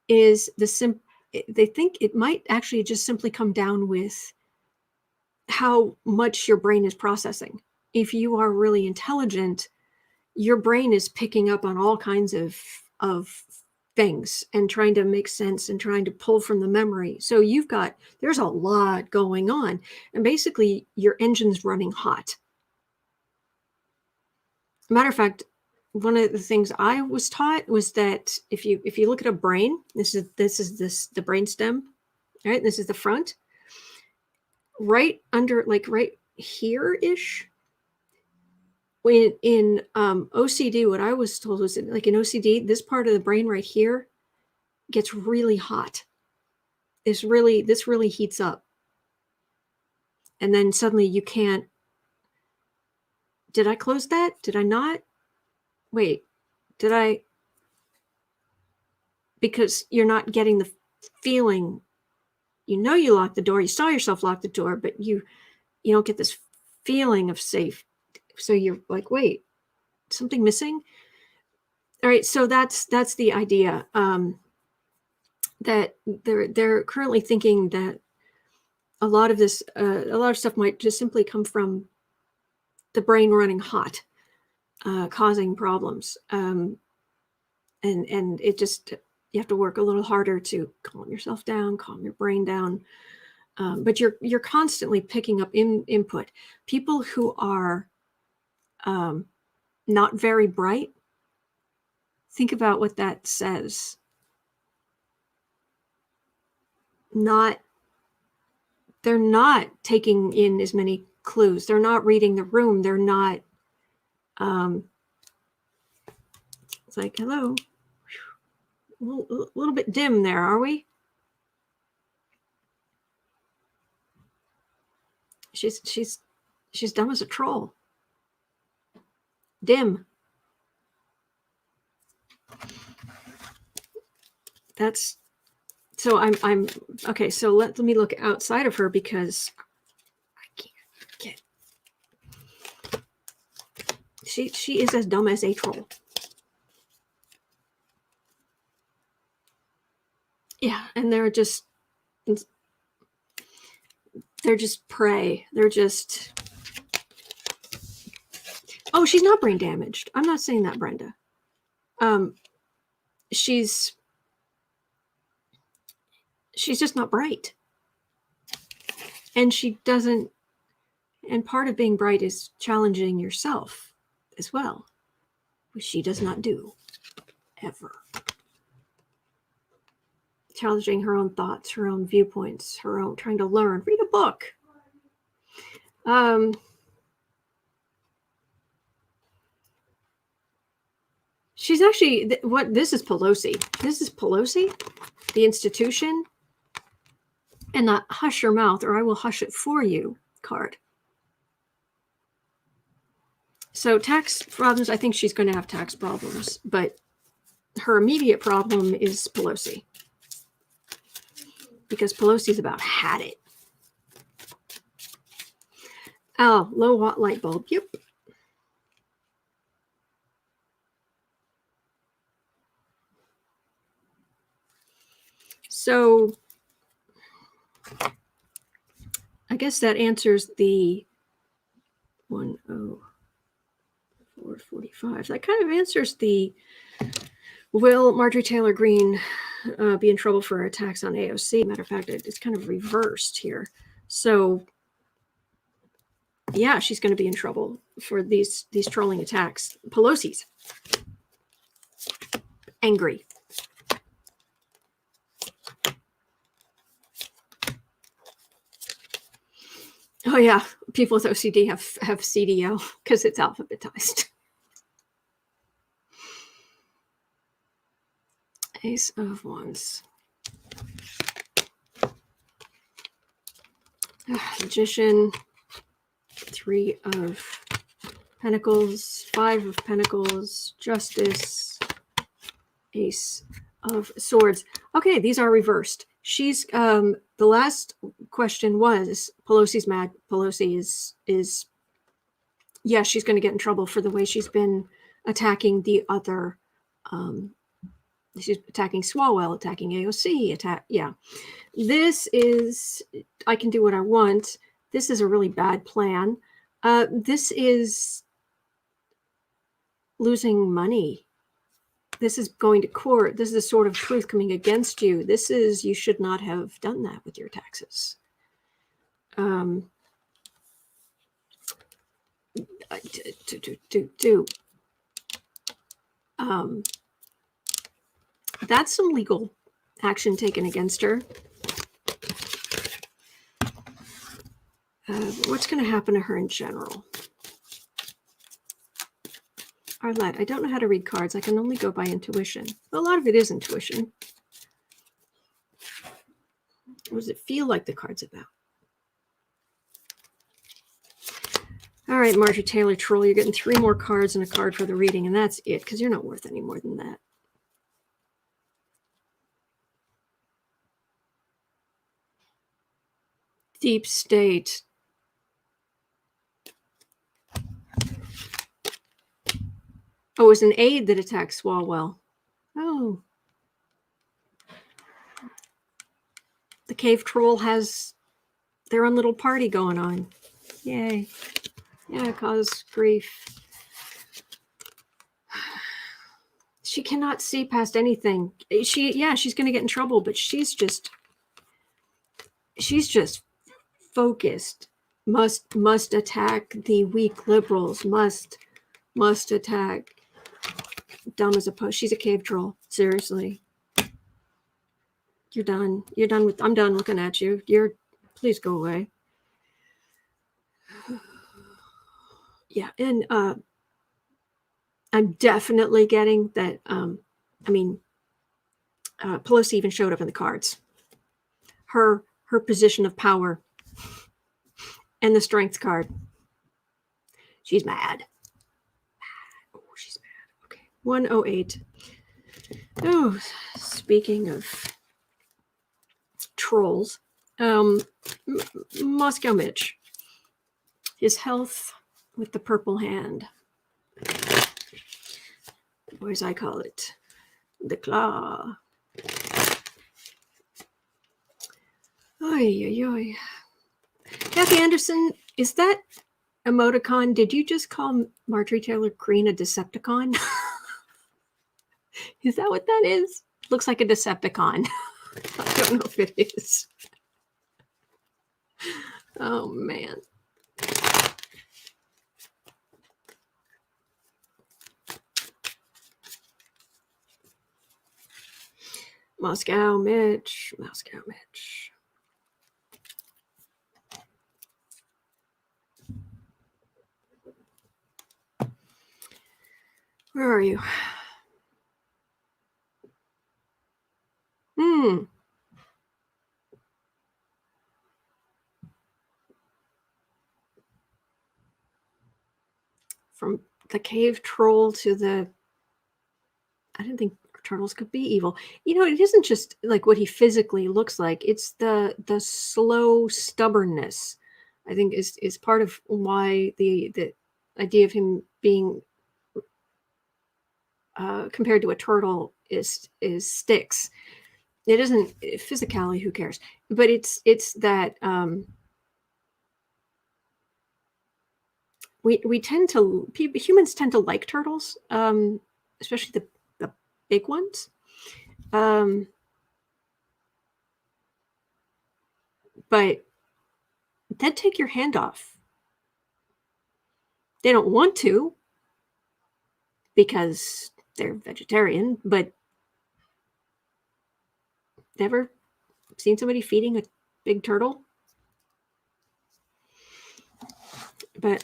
is they think it might actually just simply come down with how much your brain is processing. If you are really intelligent, your brain is picking up on all kinds of things and trying to make sense and trying to pull from the memory. So there's a lot going on, and basically your engine's running hot. Matter of fact, one of the things I was taught was that if you look at a brain, this is the brain stem, right? This is the front, right under, like right here-ish. When in OCD, what I was told was that, like in OCD, this part of the brain right here gets really hot. This really heats up, and then suddenly you can't. Did I close that? Did I not? Wait, did I? Because you're not getting the feeling. You know you locked the door. You saw yourself lock the door, but you don't get this feeling of safe. So you're like, wait, something missing? All right, so that's the idea. That they're currently thinking that a lot of stuff might just simply come from the brain running hot, causing problems. And it just, you have to work a little harder to calm yourself down, calm your brain down. But you're constantly picking up input. People who are not very bright, think about what that says. They're not taking in as many clues. They're not reading the room. They're not. It's like, hello, a little bit dim there, are we? She's dumb as a troll. Dim. That's so I'm okay. So let me look outside of her, because I can't get. She is as dumb as a troll. Yeah, and they're just prey. They're just. Oh, she's not brain damaged. I'm not saying that, Brenda. She's just not bright. And she doesn't, and part of being bright is challenging yourself as well, which she does not do, ever. Challenging her own thoughts, her own viewpoints, her own trying to learn. Read a book. She's actually, this is Pelosi. This is Pelosi, the institution, and the hush your mouth or I will hush it for you card. So tax problems, I think she's going to have tax problems, but her immediate problem is Pelosi. Because Pelosi's about had it. Oh, low watt light bulb. Yep. So I guess that answers the 10445. That kind of answers the will Marjorie Taylor Greene be in trouble for attacks on AOC? Matter of fact, it's kind of reversed here. So yeah, she's going to be in trouble for these trolling attacks. Pelosi's angry. Oh yeah, people with OCD have CDO because it's alphabetized. Ace of Wands. Magician. 3 of Pentacles. 5 of Pentacles. Justice. Ace of Swords. Okay, these are reversed. She's the last question was Pelosi's mad. Pelosi is yeah, she's going to get in trouble for the way she's been attacking the other. She's attacking Swalwell, attacking AOC. Yeah, this is I can do what I want. This is a really bad plan. This is losing money. This is going to court. This is a sort of truth coming against you. This is, you should not have done that with your taxes. That's some legal action taken against her. What's going to happen to her in general? Arlette, I don't know how to read cards. I can only go by intuition. A lot of it is intuition. What does it feel like the card's about? All right, Marjorie Taylor Troll, you're getting 3 more cards and a card for the reading, and that's it, because you're not worth any more than that. Deep state. Oh, it was an aide that attacked Swalwell. Oh. The cave troll has their own little party going on. Yay. Yeah, cause grief. She cannot see past anything. She's going to get in trouble, but she's just focused. Must attack the weak liberals. Must attack dumb as a post. She's a cave troll. Seriously. You're done. You're done with, I'm done looking at you. Please go away. Yeah, and I'm definitely getting that. Pelosi even showed up in the cards. Her position of power and the strength card. She's mad. Oh, she's mad. Okay, 108. Oh, speaking of trolls, Moscow Mitch. His health with the purple hand. Or as I call it, the claw. Oy, oy, oy. Kathy Anderson, is that emoticon? Did you just call Marjorie Taylor Greene a Decepticon? Is that what that is? Looks like a Decepticon. I don't know if it is. Oh, man. Moscow Mitch. Moscow Mitch. Where are you? From the cave troll to the... I didn't think turtles could be evil. It isn't just like what he physically looks like. It's the slow stubbornness, I think, is part of why the idea of him being compared to a turtle is sticks. It isn't physicality, who cares? But it's that humans tend to like turtles, especially the big ones. But they'd take your hand off. They don't want to because they're vegetarian, but never seen somebody feeding a big turtle? But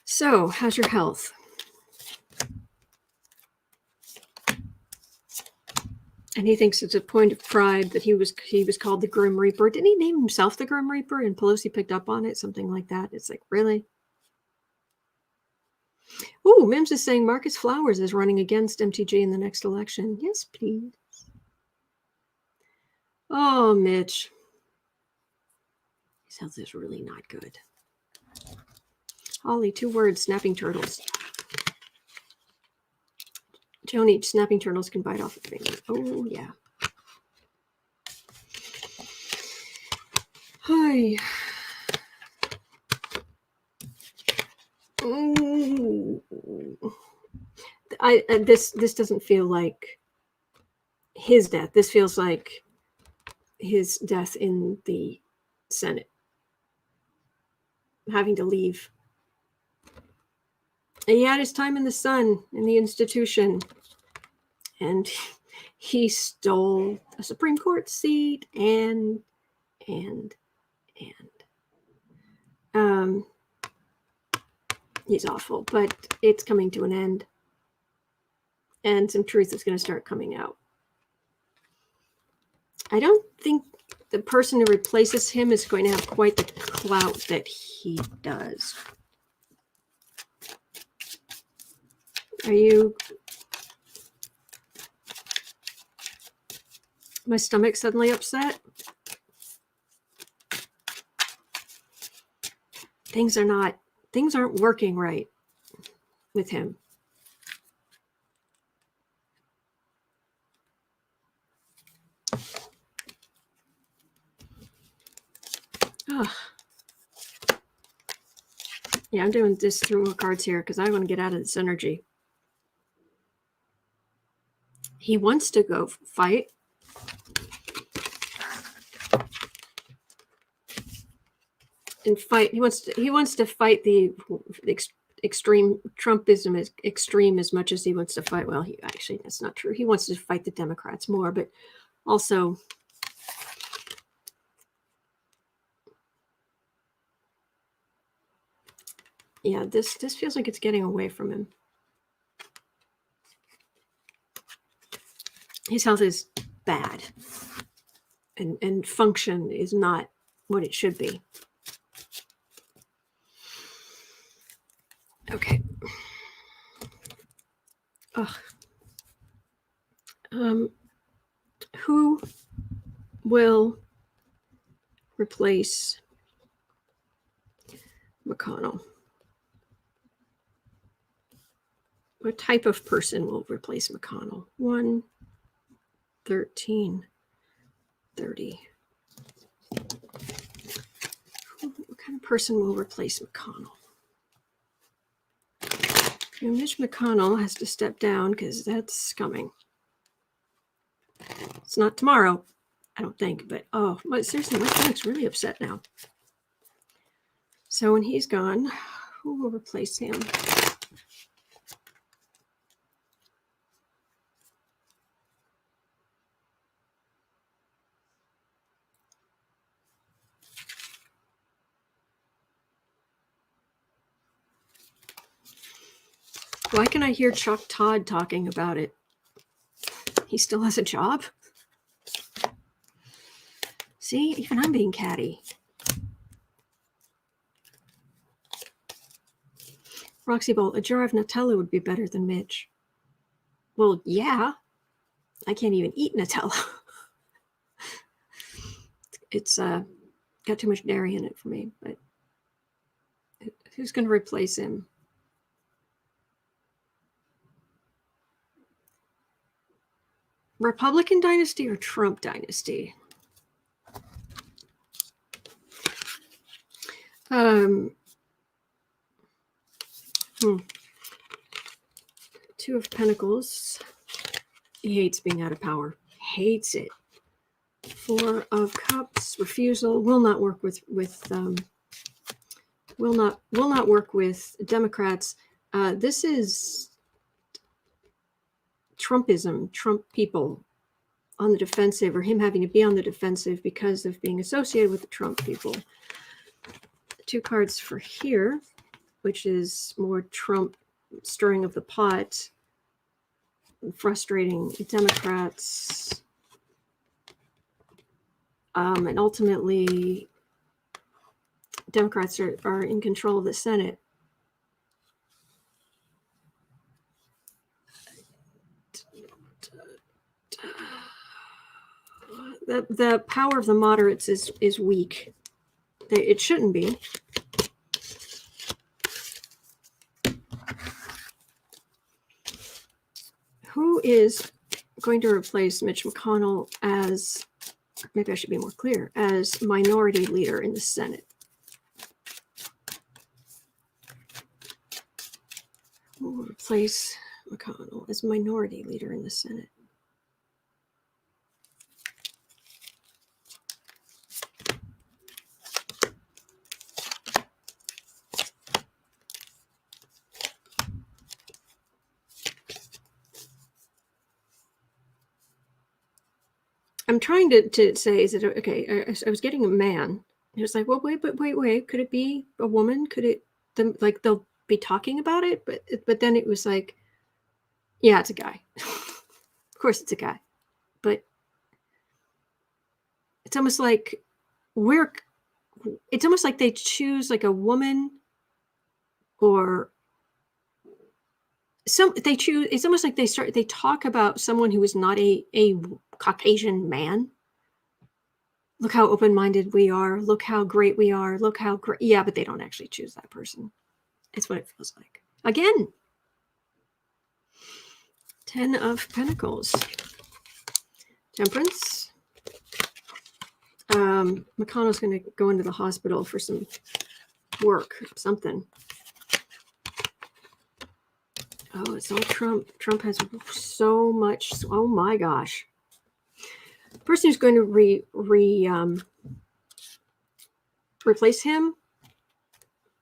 so how's your health? And he thinks it's a point of pride that he was called the Grim Reaper. Didn't he name himself the Grim Reaper? And Pelosi picked up on it, something like that. It's like, really? Oh, Mims is saying Marcus Flowers is running against MTG in the next election. Yes, please. Oh, Mitch. His health is really not good. Holly, 2 words, snapping turtles. Joni, snapping turtles can bite off a finger. Oh, yeah. Hi. This doesn't feel like his death. This feels like his death in the Senate, having to leave. And he had his time in the sun in the institution, and he stole a Supreme Court seat and he's awful, but it's coming to an end, and some truth is going to start coming out. I don't think the person who replaces him is going to have quite the clout that he does. Are you... My stomach suddenly upset? Things aren't working right with him. Oh. Yeah, I'm doing this through more cards here because I want to get out of this energy. He wants to go fight. And fight. He wants to fight the extreme Trumpism is extreme as much as he wants to fight. Well, actually that's not true. He wants to fight the Democrats more, but also yeah, this feels like it's getting away from him. His health is bad, and function is not what it should be. Okay. Who will replace McConnell? What type of person will replace McConnell? 1, 13, 30. What kind of person will replace McConnell? And Mitch McConnell has to step down because that's coming. It's not tomorrow, I don't think, but seriously, my stomach's really upset now. So when he's gone, who will replace him? Why can I hear Chuck Todd talking about it? He still has a job? See, even I'm being catty. Roxy Bolt, a jar of Nutella would be better than Mitch. Well, yeah. I can't even eat Nutella. It's got too much dairy in it for me, but who's going to replace him? Republican dynasty or Trump dynasty? Two of Pentacles. He hates being out of power. Hates it. 4 of Cups. Refusal. Will not work with will not work with Democrats. This is Trumpism. Trump people on the defensive, or him having to be on the defensive because of being associated with the Trump people. 2 cards for here, which is more Trump stirring of the pot, frustrating Democrats, and ultimately Democrats are in control of the Senate. The power of the moderates is weak. It shouldn't be. Who is going to replace Mitch McConnell as, maybe I should be more clear, as minority leader in the Senate? Who will replace McConnell as minority leader in the Senate? I'm trying to say, is it okay? I was getting a man. It was like, well, wait, could it be a woman? Could it, like, they'll be talking about it, but then it was like, yeah, it's a guy. Of course it's a guy, but it's almost like it's almost like they choose like a woman, or it's almost like they talk about someone who is not a Caucasian man. Look how open-minded we are. Look how great we are. Look how great. Yeah, but they don't actually choose that person. It's what it feels like. Again, 10 of Pentacles. Temperance. McConnell's going to go into the hospital for some work, something. Oh, it's all Trump. Trump has so much. Oh my gosh. The person who's going to replace him.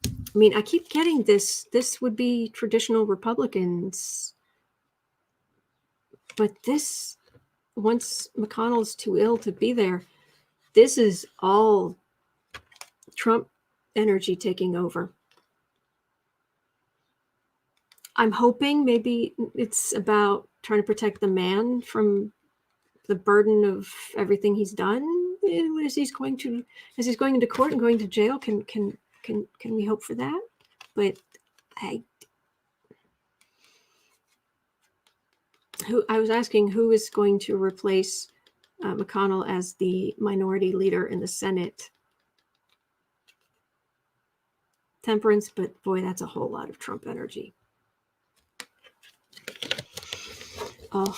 I mean, I keep getting this. This would be traditional Republicans. But this, once McConnell's too ill to be there, this is all Trump energy taking over. I'm hoping maybe it's about trying to protect the man from the burden of everything he's done. As he's going into court and going to jail, can we hope for that? But I was asking who is going to replace McConnell as the minority leader in the Senate. Temperance, but boy, that's a whole lot of Trump energy. A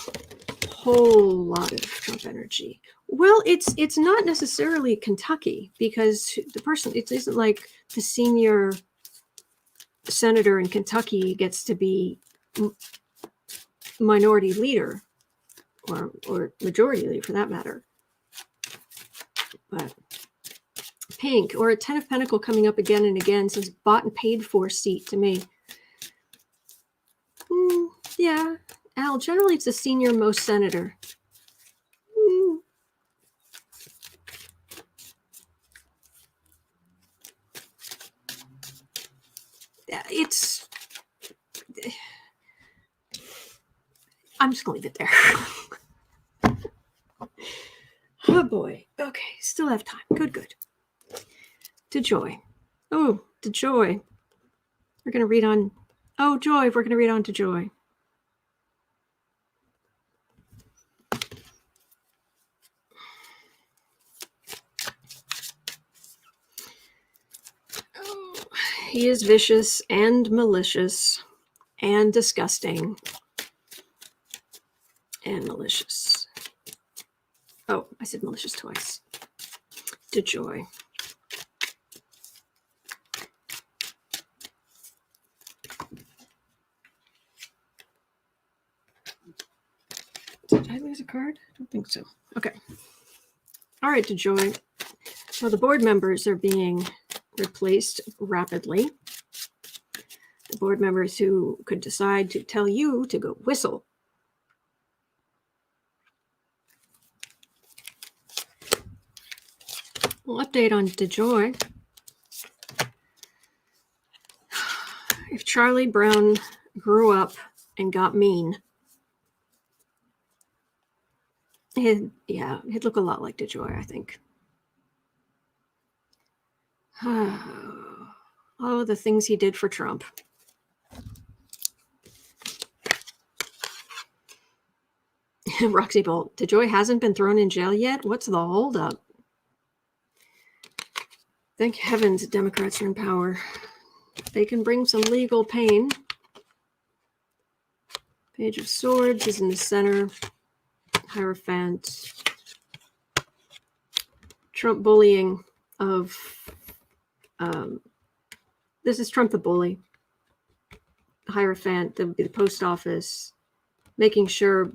whole lot of Trump energy. Well, it's not necessarily Kentucky, because the person, it isn't like the senior senator in Kentucky gets to be minority leader or majority leader for that matter. But pink, or a 10 of Pentacles coming up again and again, says bought and paid for seat to me. Yeah, Al, generally it's a senior most senator. It's, I'm just gonna leave it there. Oh boy. Okay, still have time. Good. DeJoy. Oh, DeJoy. We're gonna read on. Oh, Joy. We're gonna read on DeJoy. Oh, he is vicious and malicious and disgusting and malicious. Oh, I said malicious twice. DeJoy. Did I lose a card? I don't think so. Okay. All right, DeJoy. So the board members are being replaced rapidly. The board members who could decide to tell you to go whistle. Well, update on DeJoy. If Charlie Brown grew up and got mean, he'd look a lot like DeJoy, I think. Oh, the things he did for Trump. Roxy Bolt, DeJoy hasn't been thrown in jail yet? What's the holdup? Thank heavens Democrats are in power. They can bring some legal pain. Page of Swords is in the center. Hierophant. Trump bullying of... this is Trump the bully. Hierophant, that would be the post office. Making sure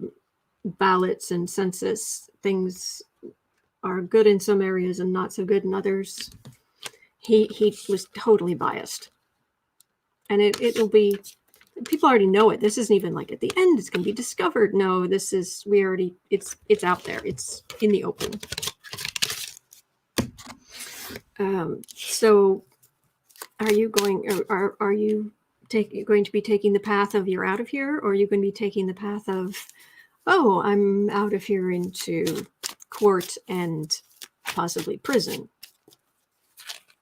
ballots and census things are good in some areas and not so good in others. He was totally biased. And it'll be... People already know it. This isn't even like at the end it's going to be discovered. No, this is... It's out there. It's in the open. So are you going... Are you going to be taking the path of you're out of here? Or are you going to be taking the path of, oh, I'm out of here into court and possibly prison?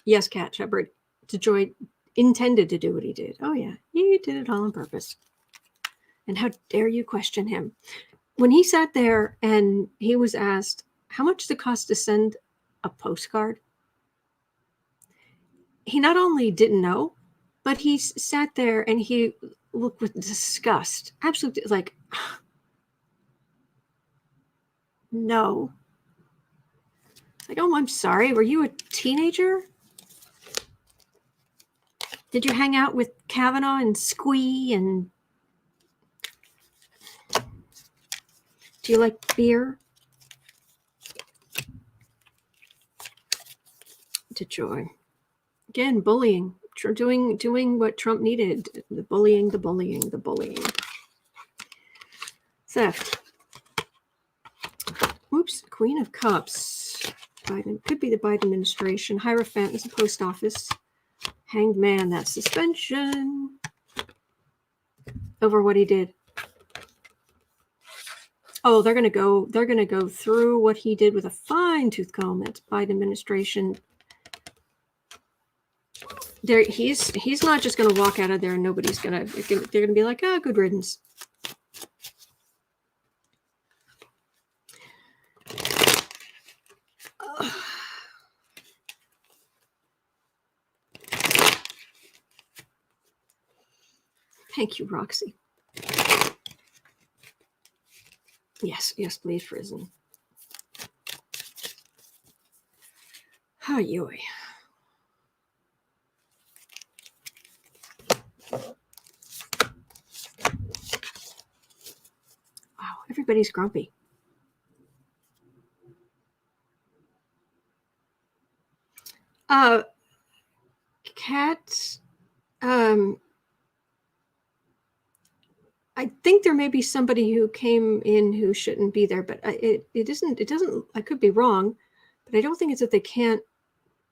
Yes, Cat Shepard. DeJoy intended to do what he did. Oh, yeah. He did it all on purpose. And how dare you question him? When he sat there and he was asked, how much does it cost to send a postcard? He not only didn't know, but he sat there and he looked with disgust. Absolutely, like, no. It's like, oh, I'm sorry. Were you a teenager? Did you hang out with Kavanaugh and Squee? And do you like beer? DeJoy. Again, bullying. Doing what Trump needed. The bullying. Theft. Oops. Queen of Cups. Biden. Could be the Biden administration. Hierophant is the post office. Hanged man, that's suspension. Over what he did. Oh, they're gonna go through what he did with a fine-tooth comb. That's Biden administration. He's not just gonna walk out of there and nobody's gonna... They're gonna be like, ah, good riddance. Thank you, Roxy. Yes, please, prison. Oh, yoy. Wow, everybody's grumpy. Cat, I think there may be somebody who came in who shouldn't be there, but it doesn't, I could be wrong, but I don't think it's that they can't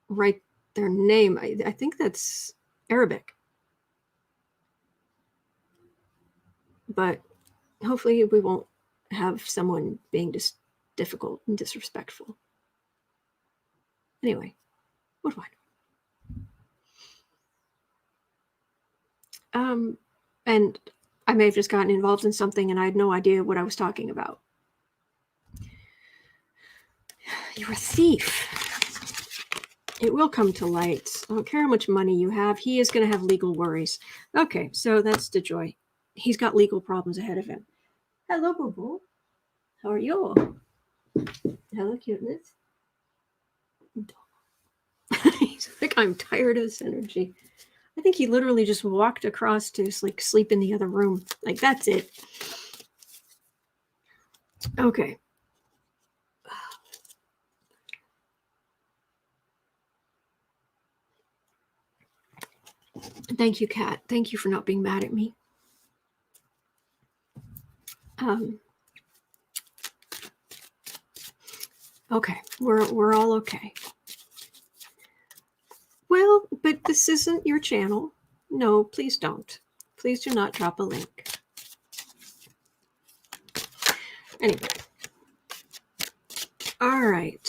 write their name. I think that's Arabic. But hopefully we won't have someone being just difficult and disrespectful. Anyway, what do I know? And I may have just gotten involved in something and I had no idea what I was talking about. You're a thief. It will come to light. I don't care how much money you have. He is going to have legal worries. Okay, so that's DeJoy. He's got legal problems ahead of him. Hello, boo-boo. How are you? Hello, cuteness. He's like, I'm tired of this energy. I think he literally just walked across to like sleep in the other room. Like, that's it. Okay. Thank you, Kat. Thank you for not being mad at me. Okay, we're all okay. this isn't your channel. No, please don't. Please do not drop a link. Anyway. All right.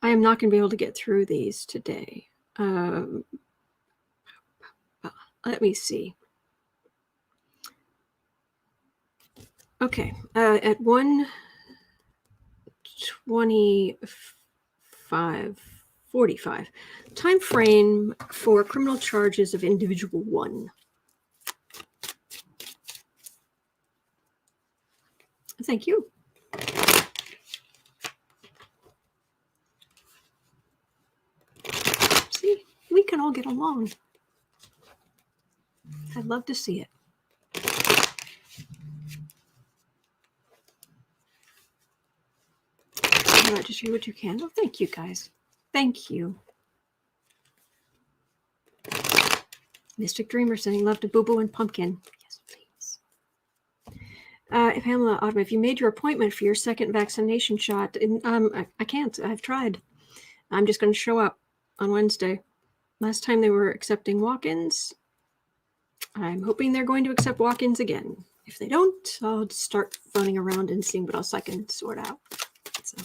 I am not going to be able to get through these today. Let me see. Okay, at 1:25:45, time frame for criminal charges of individual 1. Thank you. See, we can all get along. I'd love to see it. Just read what you can. Oh, thank you, guys. Thank you. Mystic Dreamer sending love to Boo Boo and Pumpkin. Yes, please. Pamela Autumn, if you made your appointment for your second vaccination shot, I can't. I've tried. I'm just going to show up on Wednesday. Last time they were accepting walk-ins. I'm hoping they're going to accept walk-ins again. If they don't, I'll just start phoning around and seeing what else I can sort out. So.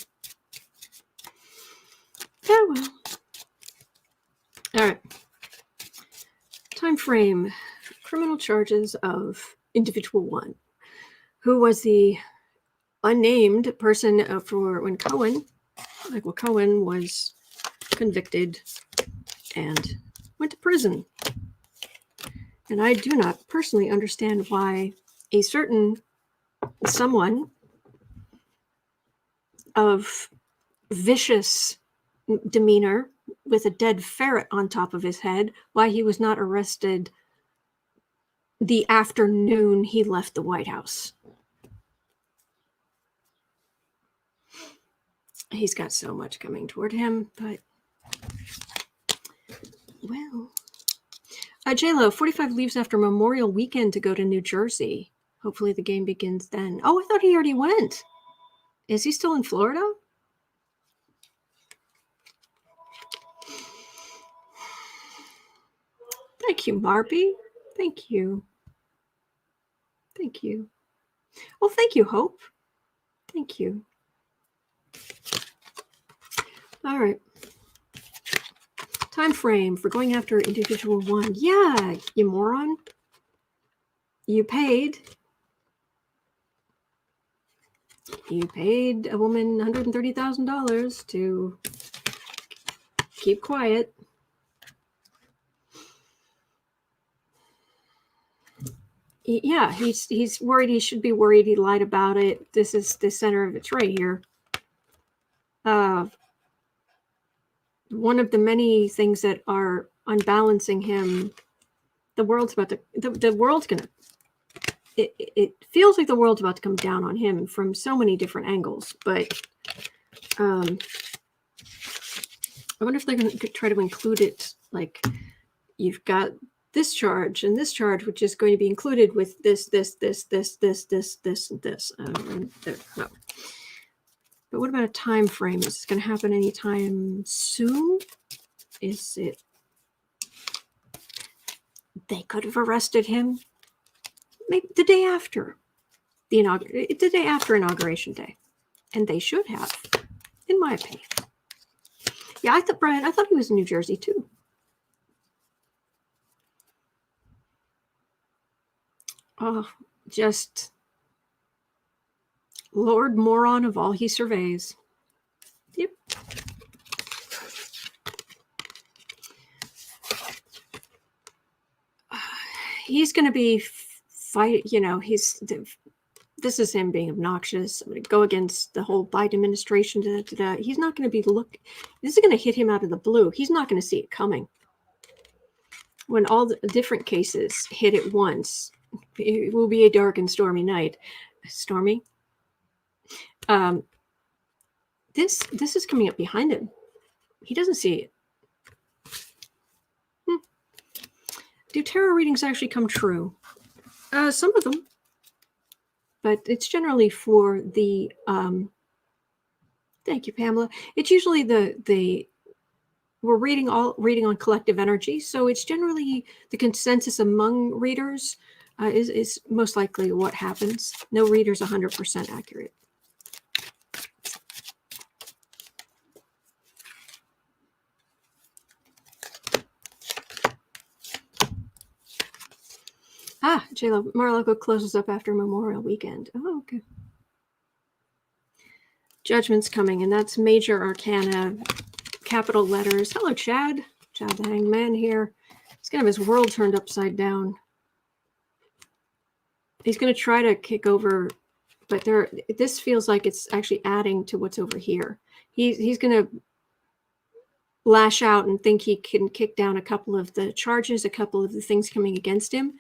Oh, well. All right. Time frame. Criminal charges of individual 1. Who was the unnamed person for when Michael Cohen was convicted and went to prison. And I do not personally understand why a certain someone of vicious demeanor with a dead ferret on top of his head, why he was not arrested the afternoon he left the White House. He's got so much coming toward him, but well. J-Lo, 45 leaves after Memorial Weekend to go to New Jersey. Hopefully the game begins then. Oh, I thought he already went. Is he still in Florida? Thank you, Marby. Thank you. Thank you. Well, thank you, Hope. Thank you. All right. Time frame for going after individual 1. Yeah, you moron. You paid a woman $130,000 to keep quiet. Yeah, he's worried. He should be worried. He lied about it. This is the center of it's right here. One of the many things that are unbalancing him. The world's about to. The world's gonna. It feels like the world's about to come down on him from so many different angles. But I wonder if they're going to try to include it. Like you've got this charge and this charge, which is going to be included with this, and this. No. But what about a time frame? Is this going to happen anytime soon? Is it? They could have arrested him maybe the day after inauguration day, and they should have, in my opinion. Yeah, I thought he was in New Jersey too. Oh, just Lord moron of all he surveys. Yep. He's going to be this is him being obnoxious. I'm going to go against the whole Biden administration. He's not going to be this is going to hit him out of the blue. He's not going to see it coming. When all the different cases hit at once, it will be a dark and stormy night. Stormy. This is coming up behind him. He doesn't see it. Do tarot readings actually come true? Some of them. but it's generally for the, thank you, Pamela. It's usually we're reading on collective energy. So it's generally the consensus among readers is most likely what happens. No reader's 100% accurate. J-Lo, Mar-a-Lago closes up after Memorial Weekend. Oh, okay. Judgment's coming, and that's major arcana, capital letters. Hello, Chad. Chad the Hanged Man here. He's going to have his world turned upside down. He's going to try to kick over, but this feels like it's actually adding to what's over here. He's going to lash out and think he can kick down a couple of the charges, a couple of the things coming against him,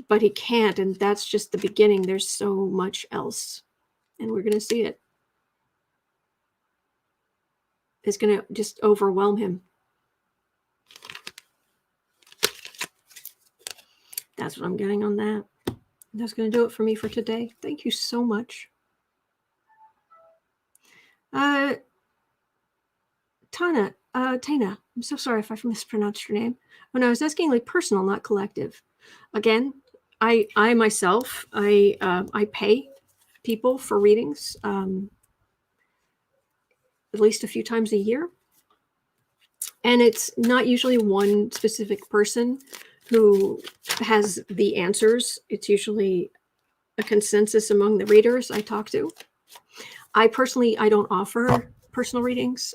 but he can't, and that's just the beginning. There's so much else, and we're going to see it. It's going to just overwhelm him. That's what I'm getting on that. That's going to do it for me for today. Thank you so much. Tana, I'm so sorry if I mispronounced your name. When I was asking like personal, not collective. Again, I myself, I pay people for readings at least a few times a year. And it's not usually one specific person who has the answers. It's usually a consensus among the readers I talk to. I don't offer personal readings.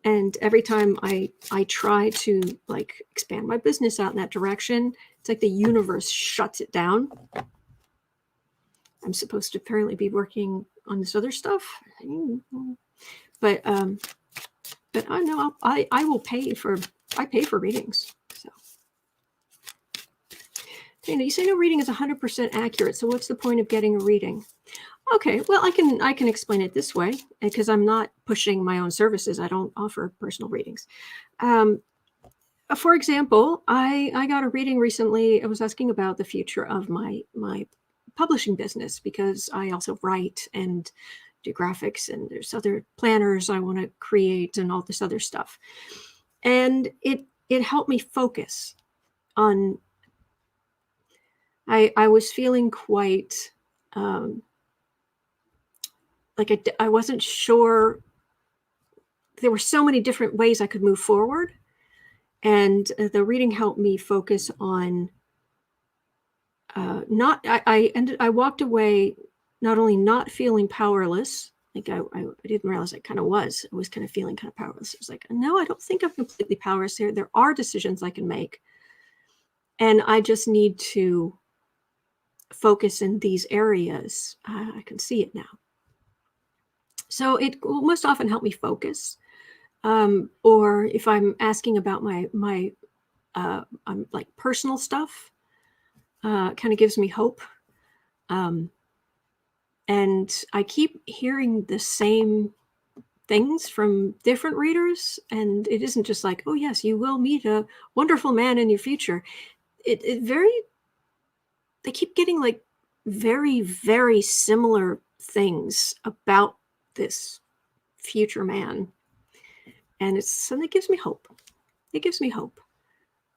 And every time I try to like expand my business out in that direction, it's like the universe shuts it down. I'm supposed to apparently be working on this other stuff, but I know I will pay for readings. So, Dana, you say no reading is 100% accurate. So what's the point of getting a reading? Okay, well, I can explain it this way because I'm not pushing my own services. I don't offer personal readings. For example, I got a reading recently. I was asking about the future of my publishing business because I also write and do graphics, and there's other planners I want to create and all this other stuff. And it helped me focus on. I was feeling quite. Like I wasn't sure. There were so many different ways I could move forward. And the reading helped me focus on I walked away not only not feeling powerless, like I didn't realize I kind of was. I was kind of feeling kind of powerless. I was like, no, I don't think I'm completely powerless here. There are decisions I can make. And I just need to focus in these areas. I can see it now. So it will most often help me focus. Or if I'm asking about my like personal stuff, kind of gives me hope. And I keep hearing the same things from different readers. And it isn't just like, oh yes, you will meet a wonderful man in your future. They keep getting like very, very similar things about this future man. And it's something that gives me hope. It gives me hope.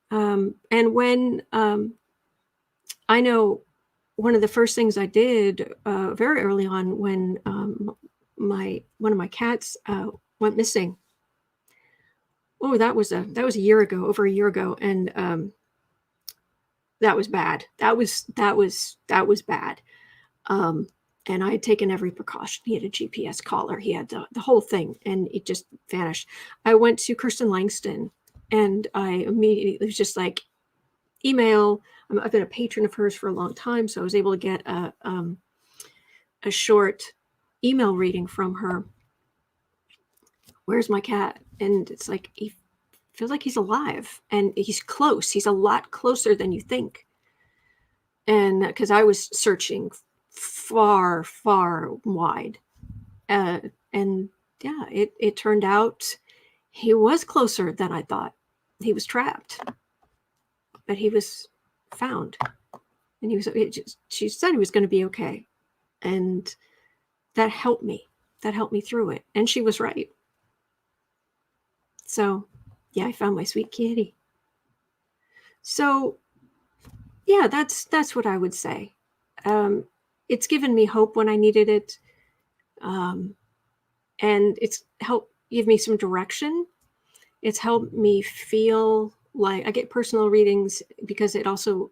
And when I know one of the first things I did very early on when one of my cats went missing. Oh, that was a year ago, over a year ago, and that was bad. That was bad. And I had taken every precaution. He had a GPS collar. He had the whole thing, and it just vanished. I went to Kirsten Langston, and I immediately was just like, email. I've been a patron of hers for a long time, so I was able to get a short email reading from her. Where's my cat? And it's like, he feels like he's alive, and he's close. He's a lot closer than you think. And because I was searching far, far wide. And yeah, it turned out he was closer than I thought. He was trapped, but he was found. and she said he was going to be okay. And that helped me. That helped me through it. And she was right. So, yeah, I found my sweet kitty. So, yeah, that's what I would say. It's given me hope when I needed it. And it's helped give me some direction. It's helped me feel like I get personal readings because it also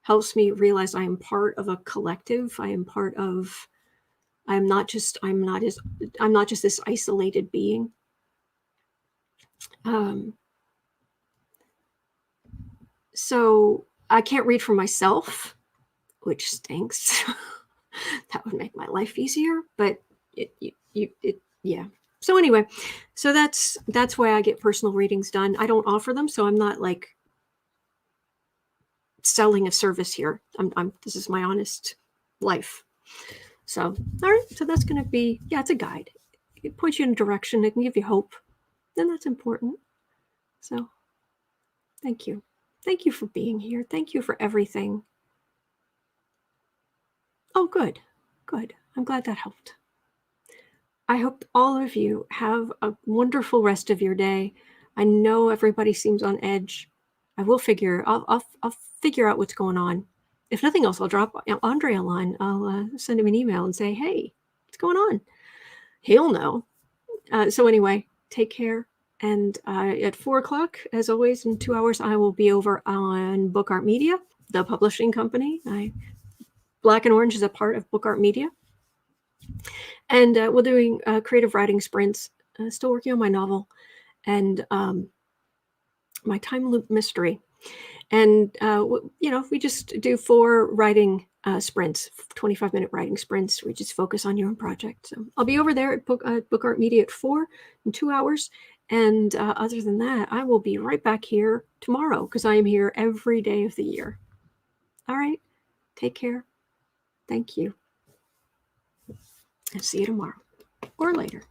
helps me realize I am part of a collective. I'm not just this isolated being. So I can't read for myself, which stinks. That would make my life easier, but yeah. So anyway, so that's why I get personal readings done. I don't offer them, so I'm not like selling a service here. This is my honest life. So, all right. So that's going to be, it's a guide. It points you in a direction. It can give you hope. And that's important. So thank you. Thank you for being here. Thank you for everything. Oh, good. Good. I'm glad that helped. I hope all of you have a wonderful rest of your day. I know everybody seems on edge. I'll figure out what's going on. If nothing else, I'll drop Andre a line. I'll send him an email and say, hey, what's going on? He'll know. So anyway, take care. And at 4:00, as always, in 2 hours, I will be over on Book Art Media, the publishing company. Black and Orange is a part of Book Art Media. And we're doing creative writing sprints. Still working on my novel and my time loop mystery. And, we just do 4 writing sprints, 25-minute writing sprints. We just focus on your own project. So I'll be over there at Book Art Media at 4 in 2 hours. And other than that, I will be right back here tomorrow because I am here every day of the year. All right. Take care. Thank you. And see you tomorrow or later.